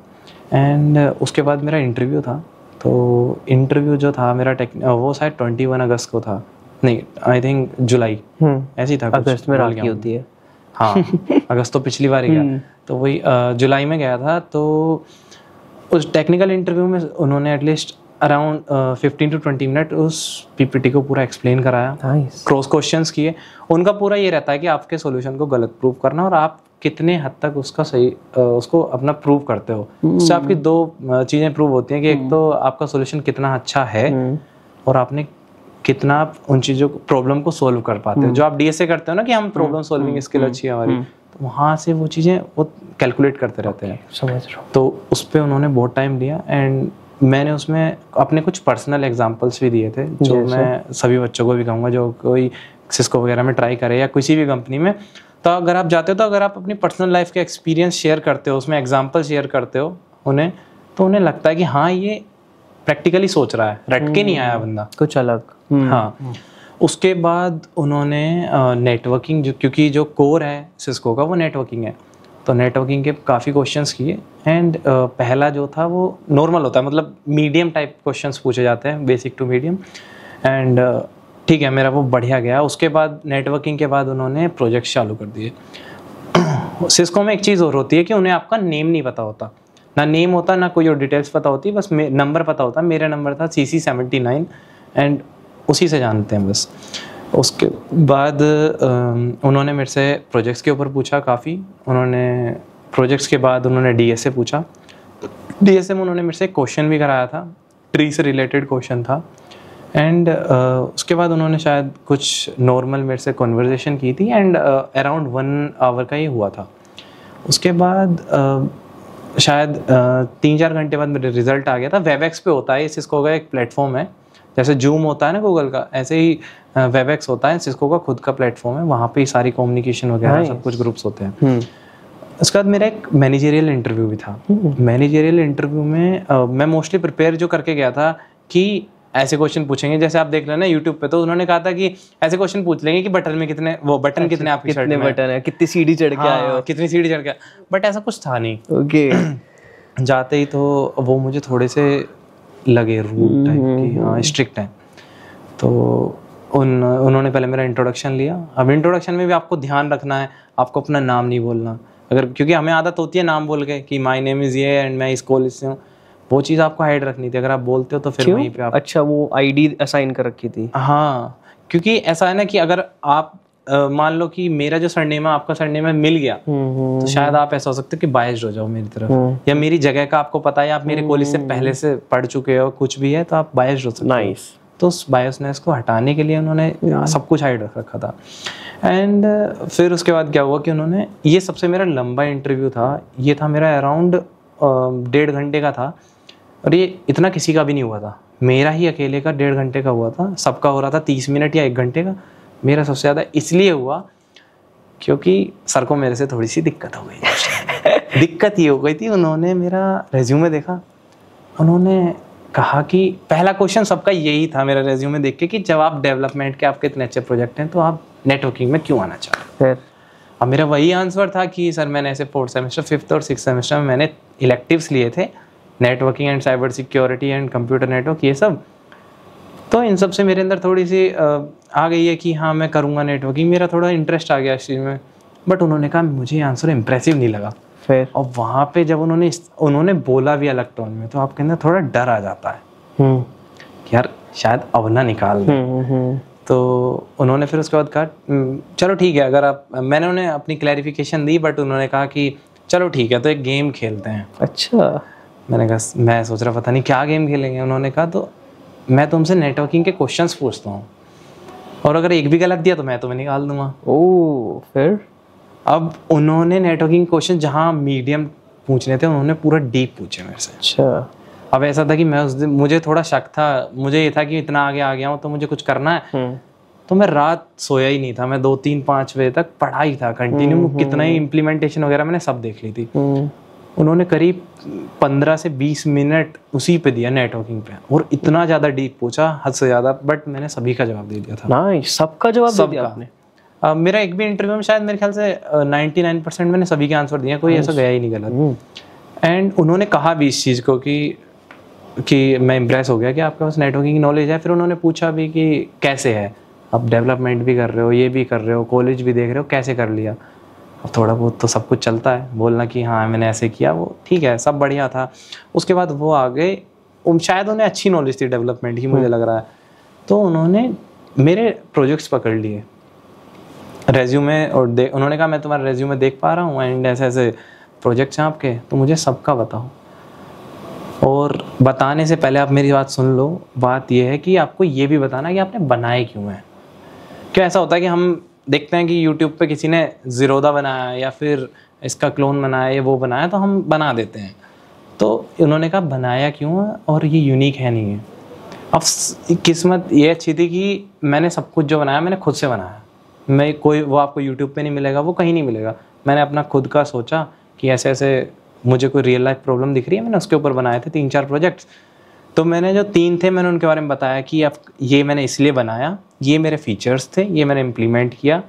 एंड उसके बाद मेरा इंटरव्यू था। तो इंटरव्यू जो था मेरा वो शायद 21 अगस्त को था, नहीं आई थिंक जुलाई ऐसी था, अगस्त में राखी होती है, हाँ अगस्त तो पिछली बार ही गया, तो वही जुलाई में गया था। तो उस टेक्निकल इंटरव्यू में उन्होंने एटलीस्ट अराउंड 15 to 20 मिनट उस PPT को पूरा एक्सप्लेन कराया, क्रॉस क्वेश्चंस किए। उनका पूरा ये रहता है कि आपके सॉल्यूशन को गलत प्रूव करना, और आप कितने हद तक उसका सही उसको अपना प्रूव करते हो। उससे आपकी 2 चीज़ें प्रूव होती हैं कि एक तो आपका सॉल्यूशन कितना अच्छा है, और आपने कितना आप उन चीज़ों को, प्रॉब्लम को सोल्व कर पाते हो। जो आप DSA करते हो ना कि हम प्रॉब्लम सॉल्विंग स्किल अच्छी है हमारी, तो वहाँ से वो चीज़ें वो कैलकुलेट करते रहते हैं। समझ रहा हूँ। तो उस पर उन्होंने बहुत टाइम लिया, एंड मैंने उसमें अपने कुछ पर्सनल एग्जांपल्स भी दिए थे, जो मैं सभी बच्चों को भी कहूँगा जो कोई सिस्को वगैरह में ट्राई करे या किसी भी कंपनी में। तो अगर आप जाते हो तो अगर आप अपनी पर्सनल लाइफ के एक्सपीरियंस शेयर करते हो, उसमें एग्जाम्पल शेयर करते हो उन्हें, तो उन्हें लगता है कि हाँ ये प्रैक्टिकली सोच रहा है, रट के नहीं आया बंदा कुछ अलग। हाँ, उसके बाद उन्होंने नेटवर्किंग, जो क्योंकि जो कोर है सिस्को का वो नेटवर्किंग है, तो नेटवर्किंग के काफ़ी क्वेश्चंस किए। एंड पहला जो था वो नॉर्मल होता है, मतलब मीडियम टाइप क्वेश्चंस पूछे जाते हैं, बेसिक टू मीडियम। एंड ठीक है, मेरा वो बढ़िया गया। उसके बाद नेटवर्किंग के बाद उन्होंने प्रोजेक्ट्स चालू कर दिए। सिस्को में एक चीज़ और होती है कि उन्हें आपका नेम नहीं पता होता, ना नेम होता ना कोई और डिटेल्स पता होती, बस नंबर पता होता। मेरा नंबर था CC79, एंड उसी से जानते हैं बस। उसके बाद उन्होंने मेरे से प्रोजेक्ट्स के ऊपर पूछा काफ़ी। उन्होंने प्रोजेक्ट्स के बाद उन्होंने DSA पूछा। DSA में उन्होंने मेरे से एक क्वेश्चन भी कराया था, ट्री से रिलेटेड क्वेश्चन था। एंड उसके बाद उन्होंने शायद कुछ नॉर्मल मेरे से कन्वर्सेशन की थी, एंड अराउंड 1 आवर का ये हुआ था। उसके बाद शायद 3-4 घंटे बाद मेरे रिजल्ट आ गया था। वेबएक्स पे होता है, सिस्को का एक प्लेटफॉर्म है, जैसे जूम होता है ना गूगल का, ऐसे ही वेबएक्स होता है, सिस्को का खुद का प्लेटफॉर्म है। वहाँ पे ही सारी कम्युनिकेशन वगैरह सब कुछ ग्रुप्स होते हैं। उसके बाद मेरा एक मैनेजरियल इंटरव्यू भी था। मैनेजरियल इंटरव्यू में मैं मोस्टली प्रिपेयर जो करके गया था कि ऐसे क्वेश्चन पूछेंगे, जैसे आप देख रहे हैं ना यूट्यूब पे, तो उन्होंने कहा था कि ऐसे क्वेश्चन पूछ लेंगे कि बटन में कितने, वो बटन कितने आपकी शर्ट में, कितने बटन है, कितनी सीढ़ी चढ़ के आए हो, कितनी सीढ़ी चढ़ के, बट ऐसा कुछ था नहीं। ओके। जाते ही तो वो मुझे थोड़े से लगे रूड टाइप की, हाँ स्ट्रिक्ट है। तो उन्होंने पहले मेरा इंट्रोडक्शन लिया। अब इंट्रोडक्शन में भी आपको ध्यान रखना है, आपको अपना नाम नहीं बोलना, अगर, क्योंकि हमें आदत होती है नाम बोल के कि माय नेम इज़ ये एंड मैं इस कॉलेज से हूँ, वो चीज़ आपको हाइड रखनी थी। अगर आप बोलते हो तो फिर वहीं पे आप, अच्छा वो आईडी असाइन कर रखी थी? हाँ, क्योंकि ऐसा है ना कि अगर आप मान लो कि मेरा जो सरनेम है आपका सरनेम है मिल गया, तो शायद आप ऐसा हो सकता है कि बायस्ड हो जाओ मेरी तरफ, या मेरी जगह का आपको पता है, आप मेरे कॉलेज से पहले से पढ़ चुके हो, कुछ भी है तो आप बायस्ड हो सकते हो। नाइस। तो उस बायसनेस को हटाने के लिए उन्होंने सब कुछ हाइड रख रखा था। एंड फिर उसके बाद क्या हुआ कि उन्होंने, ये सबसे मेरा लंबा इंटरव्यू था, ये था मेरा अराउंड 1.5 घंटे का था, और ये इतना किसी का भी नहीं हुआ था, मेरा ही अकेले का 1.5 घंटे का हुआ था। सबका हो रहा था 30 मिनट या 1 घंटे का, मेरा सबसे ज़्यादा इसलिए हुआ क्योंकि सर को मेरे से थोड़ी सी दिक्कत हो गई। दिक्कत ये हो गई थी, उन्होंने मेरा रेज्यूमे देखा, उन्होंने कहा कि पहला क्वेश्चन सबका यही था मेरा रेज्यूमे देख के कि जब आप डेवलपमेंट के आपके इतने अच्छे प्रोजेक्ट हैं तो आप नेटवर्किंग में क्यों आना चाहते हैं। अब मेरा वही आंसर था कि सर मैंने ऐसे 4th सेमेस्टर 5th और 6th सेमेस्टर में मैंने इलेक्टिव्स लिए थे, networking and cyber security and computer network, ये सब। तो इन सब से मेरे अंदर थोड़ी सी आ गई है कि हाँ मैं करूँगा नेटवर्किंग, मेरा थोड़ा इंटरेस्ट आ गया इस चीज़ में। बट उन्होंने कहा, मुझे ये आंसर इम्प्रेसिव नहीं लगा। फिर और वहाँ पे जब उन्होंने बोला भी अलग टोन में, तो आपके अंदर थोड़ा डर आ जाता है कि यार शायद अब ना निकाल दें। तो उन्होंने फिर उसके बाद कहा चलो ठीक है, अगर आप, मैंने उन्हें अपनी क्लैरिफिकेशन दी, बट उन्होंने कहा कि चलो ठीक है तो एक गेम खेलते हैं। अच्छा। मैंने कहा, मैं सोच रहा पता नहीं क्या गेम खेलेंगे। उन्होंने कहा तो मैं तुमसे नेटवर्किंग के क्वेश्चंस पूछता हूँ, और अगर एक भी गलत दिया तो मैं तुम्हें निकाल दूंगा। ओह, फिर? अब उन्होंने नेटवर्किंग क्वेश्चन जहाँ मीडियम पूछने थे, उन्होंने पूरा डीप पूछे मेरे से। अच्छा। अब ऐसा था कि मैं उस दिन, मुझे थोड़ा शक था, मुझे ये था कि इतना आगे आ गया हूँ तो मुझे कुछ करना है। तो मैं रात सोया ही नहीं था, मैं 2, 3, 5 बजे तक पढ़ा ही था कंटिन्यू। कितना ही इम्प्लीमेंटेशन वगैरह मैंने सब देख ली थी। उन्होंने करीब 15 से 20 मिनट उसी पे दिया नेटवर्किंग पे, और इतना ज़्यादा डीप पूछा, हद से ज़्यादा, बट मैंने सभी का जवाब दे दिया था। नाइस, सबका जवाब दे दिया आपने? मेरा एक भी इंटरव्यू में शायद मेरे ख्याल से 99% मैंने सभी के आंसर दिए, कोई ऐसा गया ही नहीं गलत। एंड उन्होंने कहा भी इस चीज़ को कि मैं इम्प्रेस हो गया कि आपके पास नेटवर्किंग नॉलेज है। फिर उन्होंने पूछा भी कि कैसे है, आप डेवलपमेंट भी कर रहे हो, ये भी कर रहे हो, कॉलेज भी देख रहे हो, कैसे कर लिया। अब थोड़ा बहुत तो सब कुछ चलता है, बोलना कि हाँ मैंने ऐसे किया, वो ठीक है, सब बढ़िया था। उसके बाद वो आ गए, शायद उन्हें अच्छी नॉलेज थी डेवलपमेंट की, मुझे लग रहा है। तो उन्होंने मेरे प्रोजेक्ट्स पकड़ लिए, रेज्यूमे, और उन्होंने कहा मैं तुम्हारा रेज्यूमे देख पा रहा हूँ एंड ऐसे ऐसे प्रोजेक्ट्स हैं आपके, तो मुझे सबका बताओ। और बताने से पहले आप मेरी बात सुन लो। बात यह है कि आपको ये भी बताना कि आपने बनाए क्यों हैं। क्या ऐसा होता है कि हम देखते हैं कि यूट्यूब पे किसी ने ज़ीरोदा बनाया या फिर इसका क्लोन बनाया या वो बनाया, तो हम बना देते हैं। तो उन्होंने कहा बनाया क्यों है और ये यूनिक है नहीं है। अब किस्मत ये अच्छी थी कि मैंने सब कुछ जो बनाया मैंने खुद से बनाया। मैं कोई, वो आपको यूट्यूब पे नहीं मिलेगा, वो कहीं नहीं मिलेगा। मैंने अपना खुद का सोचा कि ऐसे ऐसे मुझे कोई रियल लाइफ प्रॉब्लम दिख रही है, मैंने उसके ऊपर बनाए थे 3-4 प्रोजेक्ट्स। तो मैंने जो 3 थे मैंने उनके बारे में बताया कि अब ये मैंने इसलिए बनाया, ये मेरे फीचर्स थे, ये मैंने इम्प्लीमेंट किया,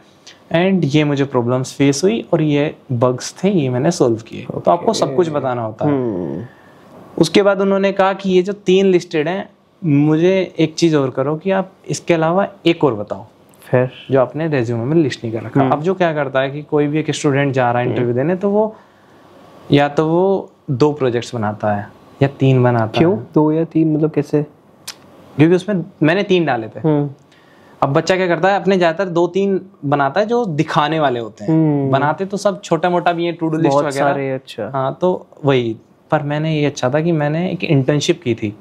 एंड ये मुझे प्रॉब्लम्स फेस हुई, और ये बग्स थे, ये मैंने सोल्व किए। तो आपको सब कुछ बताना होता है। उसके बाद उन्होंने कहा कि ये जो 3 लिस्टेड हैं, मुझे एक चीज़ और करो कि आप इसके अलावा एक और बताओ, फिर जो आपने रेज्यूमे में लिस्ट नहीं कर रखा। अब जो क्या करता है कि कोई भी एक स्टूडेंट जा रहा है इंटरव्यू देने, तो वो या तो वो 2 प्रोजेक्ट्स बनाता है या 3 बनाता है। क्यों 2 या 3, मतलब कैसे? क्योंकि उसमें मैंने 3 डाले थे। अब बच्चा क्या करता है, अपने ज्यादातर 2-3 बनाता है जो दिखाने वाले होते हैं। बनाते तो सब छोटा मोटा भी है, टू डू लिस्ट वगैरह। अच्छा। हाँ, तो वही। पर मैंने ये अच्छा था कि मैंने एक इंटर्नशिप की थी।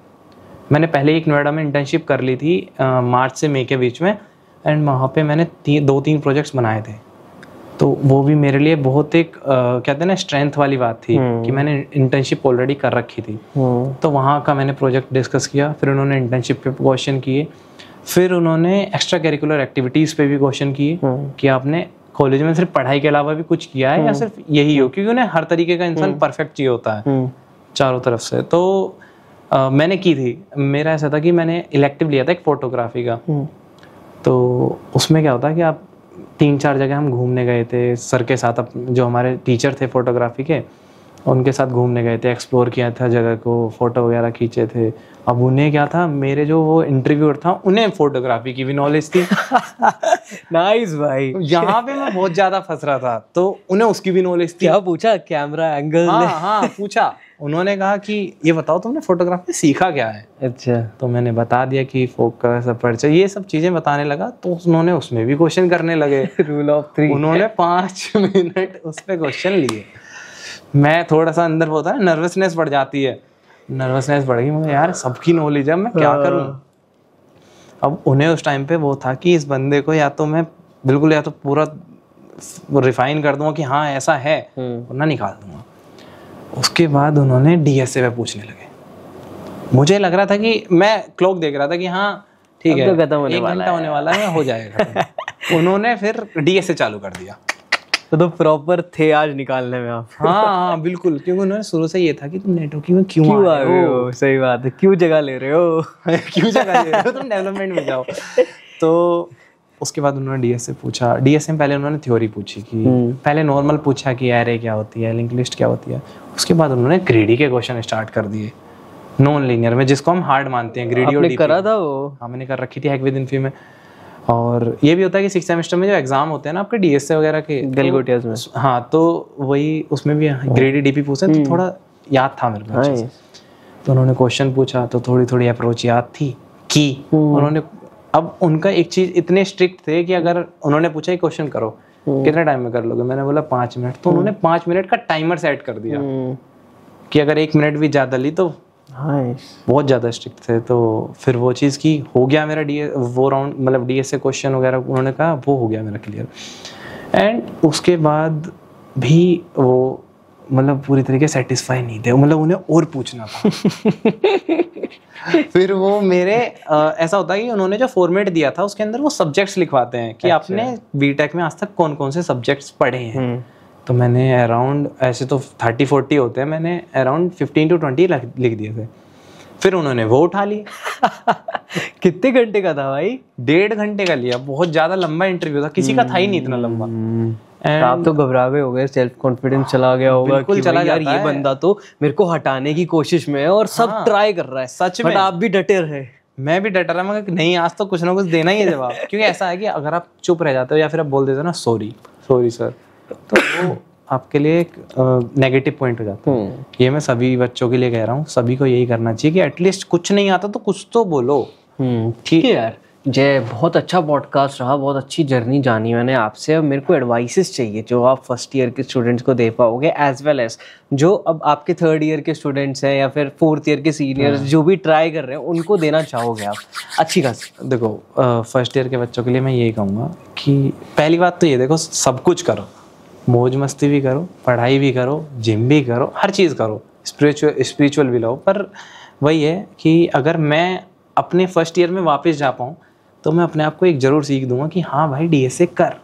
मैंने पहले एक नोएडा में इंटर्नशिप कर ली थी मार्च से मई के बीच में, एंड वहाँ पे मैंने 2-3 प्रोजेक्ट्स बनाए थे। तो वो भी मेरे लिए बहुत एक कहते हैं ना स्ट्रेंथ वाली बात थी कि मैंने इंटर्नशिप ऑलरेडी कर रखी थी। तो वहाँ का मैंने प्रोजेक्ट डिस्कस किया, फिर उन्होंने इंटर्नशिप पे क्वेश्चन किए, फिर उन्होंने एक्स्ट्रा करिकुलर एक्टिविटीज़ पे भी क्वेश्चन किए कि आपने कॉलेज में सिर्फ पढ़ाई के अलावा भी कुछ किया है या सिर्फ यही हो, क्योंकि उन्हें हर तरीके का इंसान परफेक्ट चाहिए होता है चारों तरफ से। तो मैंने की थी, मेरा ऐसा था कि मैंने इलेक्टिव लिया था एक फोटोग्राफी का। तो उसमें क्या होता है कि आप 3-4 जगह हम घूमने गए थे सर के साथ, जो हमारे टीचर थे फोटोग्राफी के, उनके साथ घूमने गए थे, एक्सप्लोर किया था जगह को, फोटो वगैरह खींचे थे। अब उन्हें क्या था, मेरे जो वो इंटरव्यूअर था उन्हें फोटोग्राफी की भी नॉलेज थी। नाइस भाई। यहाँ पे मैं बहुत ज्यादा फंस रहा था, तो उन्हें उसकी भी नॉलेज थी। क्या पूछा, कैमरा एंगल? हाँ पूछा। उन्होंने कहा कि ये बताओ तुमने फोटोग्राफी सीखा क्या है। अच्छा। तो मैंने बता दिया कि फोकस, अपर्चर, ये सब चीजें बताने लगा। तो उन्होंने उसमें भी क्वेश्चन करने लगे। Rule of 3। उन्होंने 5 मिनट उस पे क्वेश्चन लिए। मैं थोड़ा सा अंदर होता है, नर्वसनेस बढ़ जाती है, नर्वसनेस बढ़ गई। मुझे यार सबकी नॉलेज है, मैं क्या करूं। अब उन्हें उस टाइम पे वो था कि इस बंदे को या तो मैं बिल्कुल, या तो पूरा रिफाइन कर दूंगा कि हाँ ऐसा है, वरना निकाल दूंगा। उसके बाद उन्होंने डीएसए पे पूछने लगे। मुझे लग रहा था कि मैं क्लॉक देख रहा था कि हाँ ठीक है, 1 घंटा होने वाला है, हो जाएगा। उन्होंने फिर डीएसए चालू कर दिया। तो प्रॉपर थे आज निकालने में आप। हाँ बिल्कुल, क्योंकि उन्होंने शुरू से ये था कि तुम नेटवर्किंग में क्यों आ रहे हो। सही बात है, क्यों जगह ले रहे हो। क्यों जगह ले रहे हो, तुम डेवलपमेंट में जाओ। तो उसके बाद उन्होंने डीएसए पूछा। डीएसए में पहले उन्होंने थ्योरी पूछी कि पहले नॉर्मल पूछा कि एरे क्या होती है, लिंक लिस्ट क्या होती है। उसके बाद उन्होंने ग्रीडी के क्वेश्चन स्टार्ट कर दिए, नॉन लीनियर में, जिसको हम हार्ड मानते हैं। ग्रीडी और करा था वो? हाँ मैंने कर रखी थी हैक विद इन्फी में। और ये भी होता है कि 6th सेमेस्टर में जो एग्जाम होते हैं ना आपके डीएसए वगैरह के, गलगोटियाज में, हाँ तो वही उसमें भी ग्रेडी डीपी पूछे, तो थोड़ा याद था मेरे को। तो उन्होंने क्वेश्चन पूछा तो थोड़ी थोड़ी अप्रोच याद थी कि उन्होंने, अब उनका एक चीज इतने स्ट्रिक्ट थे कि अगर उन्होंने पूछा क्वेश्चन करो कितने टाइम में कर लोगे, मैंने बोला 5 मिनट। तो उन्होंने 5 मिनट का टाइमर सेट कर दिया कि अगर 1 मिनट भी ज्यादा ली तो बहुत ज्यादा स्ट्रिक्ट थे। तो फिर वो चीज़ की हो गया मेरा वो राउंड, मतलब डीएसए क्वेश्चन वगैरह उन्होंने कहा वो हो गया मेरा क्लियर। एंड उसके बाद भी वो मतलब पूरी तरीके से सेटिस्फाई नहीं थे, मतलब उन्हें और पूछना था। फिर वो मेरे ऐसा होता है कि उन्होंने जो फॉर्मेट दिया था उसके अंदर वो सब्जेक्ट्स लिखवाते हैं कि आपने बीटेक में आज तक कौन कौन से सब्जेक्ट्स पढ़े हैं। तो मैंने अराउंड, ऐसे तो 30-40 होते हैं, मैंने अराउंड 15 to 20 लिख दिए थे। फिर उन्होंने वो उठा लिया। कितने घंटे का था भाई? 1.5 घंटे का लिया। बहुत ज्यादा लंबा इंटरव्यू था, किसी का था ही नहीं इतना लंबा। आप तो घबरा गए होगे, सेल्फ कॉन्फिडेंस चला गया होगा कि चला यार ये बंदा तो मेरे को हटाने की कोशिश में है और सब ट्राई कर रहा है। सच में आप भी डटे रहे? मैं भी डटा रहा, मगर नहीं आज तो कुछ ना कुछ देना ही है जवाब। क्योंकि ऐसा है कि अगर आप चुप रह जाते हो या फिर आप बोल देते हो ना सॉरी सर, तो वो आपके लिए एक नेगेटिव पॉइंट हो जाता है। ये मैं सभी बच्चों के लिए कह रहा हूँ, सभी को यही करना चाहिए कि एटलीस्ट कुछ नहीं आता तो कुछ तो बोलो। ठीक है यार जय, बहुत अच्छा पॉडकास्ट रहा, बहुत अच्छी जर्नी जानी मैंने आपसे। अब मेरे को एडवाइसेस चाहिए जो आप फर्स्ट ईयर के स्टूडेंट्स को दे पाओगे, एज वेल एज जो अब आपके 3rd ईयर के स्टूडेंट्स हैं या फिर 4th ईयर के सीनियर्स जो भी ट्राई कर रहे हैं, उनको देना चाहोगे आप अच्छी खासी? देखो फर्स्ट ईयर के बच्चों के लिए मैं यही कहूँगा कि पहली बात तो ये देखो, सब कुछ करो, मौज मस्ती भी करो, पढ़ाई भी करो, जिम भी करो, हर चीज़ करो, स्पिरिचुअल भी लो। पर वही है कि अगर मैं अपने फर्स्ट ईयर में वापस जा पाऊँ तो मैं अपने आप को एक ज़रूर सीख दूंगा कि हाँ भाई डीएसए कर।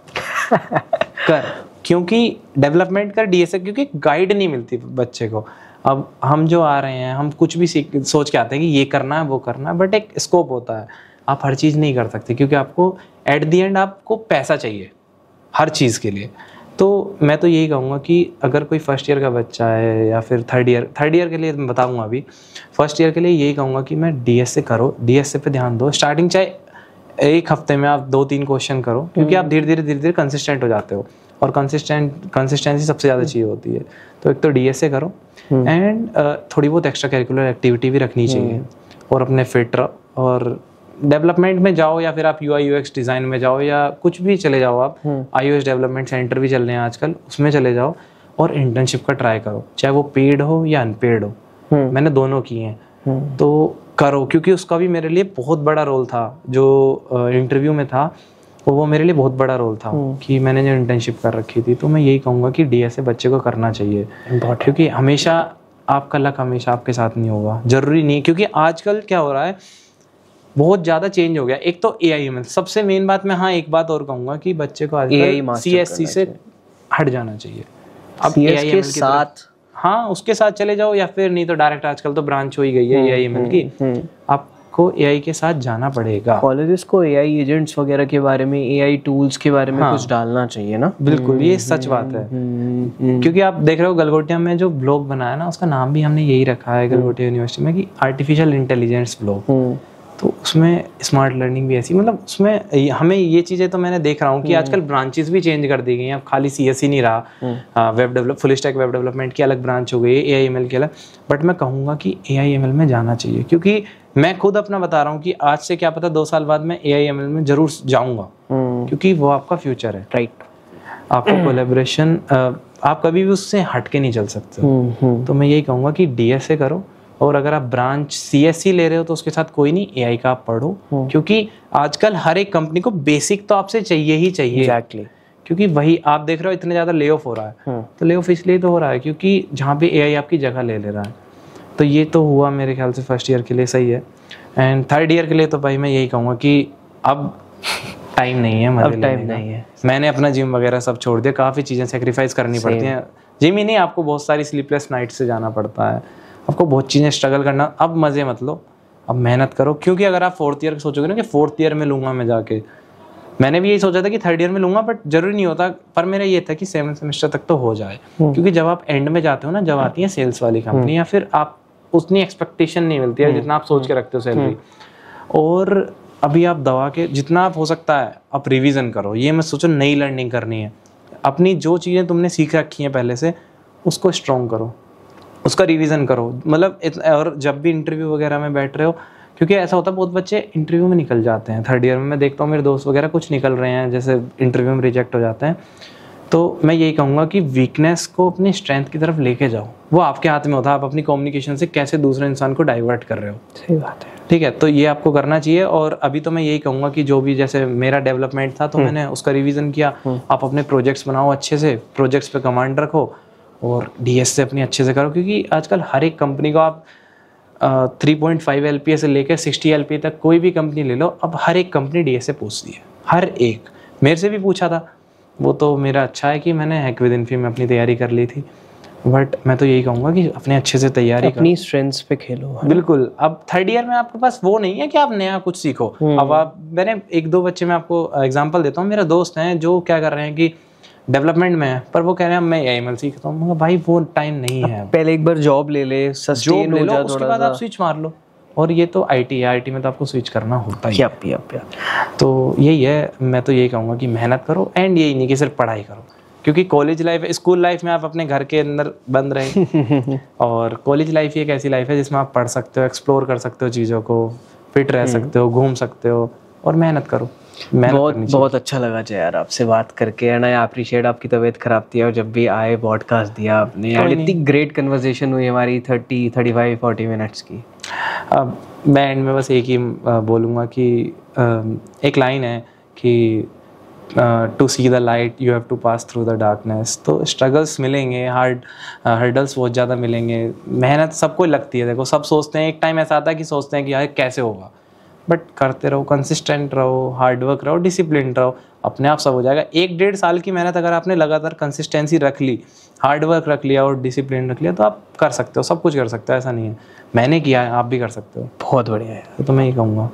क्योंकि डेवलपमेंट कर डीएसए, क्योंकि गाइड नहीं मिलती बच्चे को। अब हम जो आ रहे हैं, हम कुछ भी सोच के आते हैं कि ये करना है वो करना है, बट एक स्कोप होता है। आप हर चीज़ नहीं कर सकते क्योंकि आपको एट द एंड आपको पैसा चाहिए हर चीज़ के लिए। तो मैं तो यही कहूँगा कि अगर कोई फर्स्ट ईयर का बच्चा है या फिर थर्ड ईयर के लिए मैं बताऊँगा, अभी फर्स्ट ईयर के लिए यही कहूँगा कि मैं डीएसए करो, डीएसए पे ध्यान दो। स्टार्टिंग चाहे एक हफ्ते में आप 2-3 क्वेश्चन करो, क्योंकि आप धीरे धीरे कंसिस्टेंट हो जाते हो, और कंसिस्टेंसी सबसे ज़्यादा चाहिए होती है। तो एक तो डीएसए करो, एंड थोड़ी बहुत एक्स्ट्रा करिकुलर एक्टिविटी भी रखनी चाहिए, और अपने फिट रहो, और डेवलपमेंट में जाओ या फिर आप UI UX डिज़ाइन में जाओ या कुछ भी चले जाओ आप। iOS डेवलपमेंट सेंटर भी चल रहे हैं आजकल, उसमें चले जाओ और इंटर्नशिप का ट्राई करो, चाहे वो पेड हो या अनपेड हो। मैंने दोनों किए हैं, तो करो, क्योंकि उसका भी मेरे लिए बहुत बड़ा रोल था। जो इंटरव्यू में था वो मेरे लिए बहुत बड़ा रोल था कि मैंने जो इंटर्नशिप कर रखी थी। तो मैं यही कहूँगा कि डीएसए बच्चे को करना चाहिए, क्योंकि हमेशा आपका लक हमेशा आपके साथ नहीं होगा, ज़रूरी नहीं। क्योंकि आजकल क्या हो रहा है, बहुत ज़्यादा चेंज हो गया। एक तो AIML सबसे मेन बात, मैं हाँ एक बात और कहूँगा कि बच्चे को आजकल CSC से हट जाना चाहिए। अब AIML के साथ, हाँ उसके साथ चले जाओ, या फिर नहीं तो डायरेक्ट आजकल तो ब्रांच हो ही गई है AIML की, आपको AI के साथ जाना पड़ेगा। कॉलेजेस को AI एजेंट्स वगैरह के बारे में, AI टूल्स के बारे में कुछ डालना चाहिए ना। बिल्कुल, ये सच बात है। क्योंकि आप देख रहे हो गलगोटिया में जो ब्लॉग बनाया ना, उसका नाम भी हमने यही रखा है गलगोटिया यूनिवर्सिटी में कि आर्टिफिशियल इंटेलिजेंस ब्लॉग। तो उसमें स्मार्ट लर्निंग भी ऐसी, मतलब उसमें हमें ये चीज़ें तो मैंने देख रहा हूँ कि आजकल ब्रांचेस भी चेंज कर दी गई हैं। अब खाली CSC नहीं रहा, web develop, full stack web development की अलग ब्रांच हो गई है, AIML की अलग। बट मैं कहूँगा कि AIML में जाना चाहिए, क्योंकि मैं खुद अपना बता रहा हूँ कि आज से क्या पता 2 साल बाद मैं AIML में जरूर जाऊँगा, क्योंकि वो आपका फ्यूचर है। राइट, आपको कोलैबोरेशन, आप कभी भी उससे हट के नहीं चल सकते। तो मैं यही कहूँगा कि DSA करो, और अगर आप ब्रांच CSC ले रहे हो तो उसके साथ कोई नहीं, AI का आप पढ़ो, क्योंकि आजकल हर एक कंपनी को बेसिक तो आपसे चाहिए ही चाहिए। एग्जैक्टली। क्योंकि वही आप देख रहे हो इतने ज़्यादा ले ऑफ हो रहा है, तो ले ऑफ इसलिए तो हो रहा है क्योंकि जहाँ पे AI आपकी जगह ले रहा है। तो ये तो हुआ मेरे ख्याल से फर्स्ट ईयर के लिए सही है। एंड थर्ड ईयर के लिए तो भाई मैं यही कहूँगा कि अब टाइम नहीं है, अब टाइम नहीं है। मैंने अपना जिम वगैरह सब छोड़ दिया, काफ़ी चीज़ें सेक्रीफाइस करनी पड़ती हैं। जिम ही नहीं, आपको बहुत सारी स्लीपलेस नाइट से जाना पड़ता है, आपको बहुत चीज़ें स्ट्रगल करना। अब मज़े मत लो, अब मेहनत करो, क्योंकि अगर आप 4th ईयर सोचोगे ना कि 4th ईयर में लूँगा मैं जाके, मैंने भी यही सोचा था कि 3rd ईयर में लूँगा, बट जरूरी नहीं होता। पर मेरा ये था कि 7th सेमेस्टर तक तो हो जाए, क्योंकि जब आप एंड में जाते हो ना, जब आती है सेल्स वाली कंपनी, या फिर आप उतनी एक्सपेक्टेशन नहीं मिलती है जितना आप सोच के रखते हो सैलरी। और अभी आप दवा के जितना आप हो सकता है आप रिवीजन करो, ये मत सोचो नई लर्निंग करनी है। अपनी जो चीज़ें तुमने सीख रखी हैं पहले से, उसको स्ट्रॉन्ग करो, उसका रिवीजन करो। मतलब और जब भी इंटरव्यू वगैरह में बैठ रहे हो, क्योंकि ऐसा होता है बहुत बच्चे इंटरव्यू में निकल जाते हैं। 3rd ईयर में मैं देखता हूँ मेरे दोस्त वगैरह कुछ निकल रहे हैं, जैसे इंटरव्यू में रिजेक्ट हो जाते हैं। तो मैं यही कहूँगा कि वीकनेस को अपनी स्ट्रेंथ की तरफ लेके जाओ, वो आपके हाथ में होता है। आप अपनी कम्युनिकेशन से कैसे दूसरे इंसान को डाइवर्ट कर रहे हो। सही बात है, ठीक है, तो ये आपको करना चाहिए। और अभी तो मैं यही कहूँगा कि जो भी जैसे मेरा डेवलपमेंट था तो मैंने उसका रिवीजन किया। आप अपने प्रोजेक्ट्स बनाओ अच्छे से, प्रोजेक्ट्स पे कमांड रखो, और DS से अपनी अच्छे से करो, क्योंकि आजकल हर एक कंपनी को आप 3.5 LPA से लेकर 60 LPA तक कोई भी कंपनी ले लो, अब हर एक कंपनी DSA पूछती है, हर एक। मेरे से भी पूछा था, वो तो मेरा अच्छा है कि मैंने हैक विद इन्फी में अपनी तैयारी कर ली थी। बट मैं तो यही कहूँगा कि अपने अच्छे से तैयारी अपनी स्ट्रेंथ्स पे खेलो। बिल्कुल। अब 3rd ईयर में आपके पास वो नहीं है कि आप नया कुछ सीखो। अब आप, मैंने 1-2 बच्चे, मैं आपको एग्जांपल देता हूँ। मेरे दोस्त हैं जो क्या कर रहे हैं कि डेवलपमेंट में है, पर वो कह रहे हैं मैं AIML सीखता हूँ। भाई वो टाइम नहीं है। पहले एक बार जॉब ले ले, सस्टेन हो जा, उसके बाद आप स्विच मार लो। और ये तो IT है, IT में तो आपको स्विच करना होता ही है। तो यही है, मैं तो यही कहूँगा कि मेहनत करो, एंड यही नहीं कि सिर्फ पढ़ाई करो, क्योंकि कॉलेज लाइफ, स्कूल लाइफ में आप अपने घर के अंदर बंद रहे और कॉलेज लाइफ ही एक ऐसी लाइफ है जिसमें आप पढ़ सकते हो, एक्सप्लोर कर सकते हो चीज़ों को, फिट रह सकते हो, घूम सकते हो, और मेहनत करो। बहुत अच्छा लगा जय यार आपसे बात करके, एंड आई अप्रिशिएट आपकी तबीयत खराब थी और जब भी आए पॉडकास्ट दिया आपने, एंड इतनी ग्रेट कन्वर्सेशन हुई हमारी 30-35-40 मिनट्स की। अब मैं एंड में बस एक ही बोलूँगा कि एक लाइन है कि to see the light you have to pass through the darkness. तो स्ट्रगल्स मिलेंगे, हर्डल्स बहुत ज़्यादा मिलेंगे, मेहनत सबको लगती है। देखो सब सोचते हैं, एक टाइम ऐसा आता है कि सोचते हैं कि यार कैसे होगा, बट करते रहो, कंसिस्टेंट रहो, हार्डवर्क रहो, डिसिप्लिन रहो, अपने आप सब हो जाएगा। 1-1.5 साल की मेहनत अगर आपने लगातार कंसिस्टेंसी रख ली, हार्डवर्क रख लिया और डिसिप्लिन रख लिया, तो आप कर सकते हो, सब कुछ कर सकते हो। ऐसा नहीं है, मैंने किया है, आप भी कर सकते हो। बहुत बढ़िया है, तो मैं ये कहूँगा।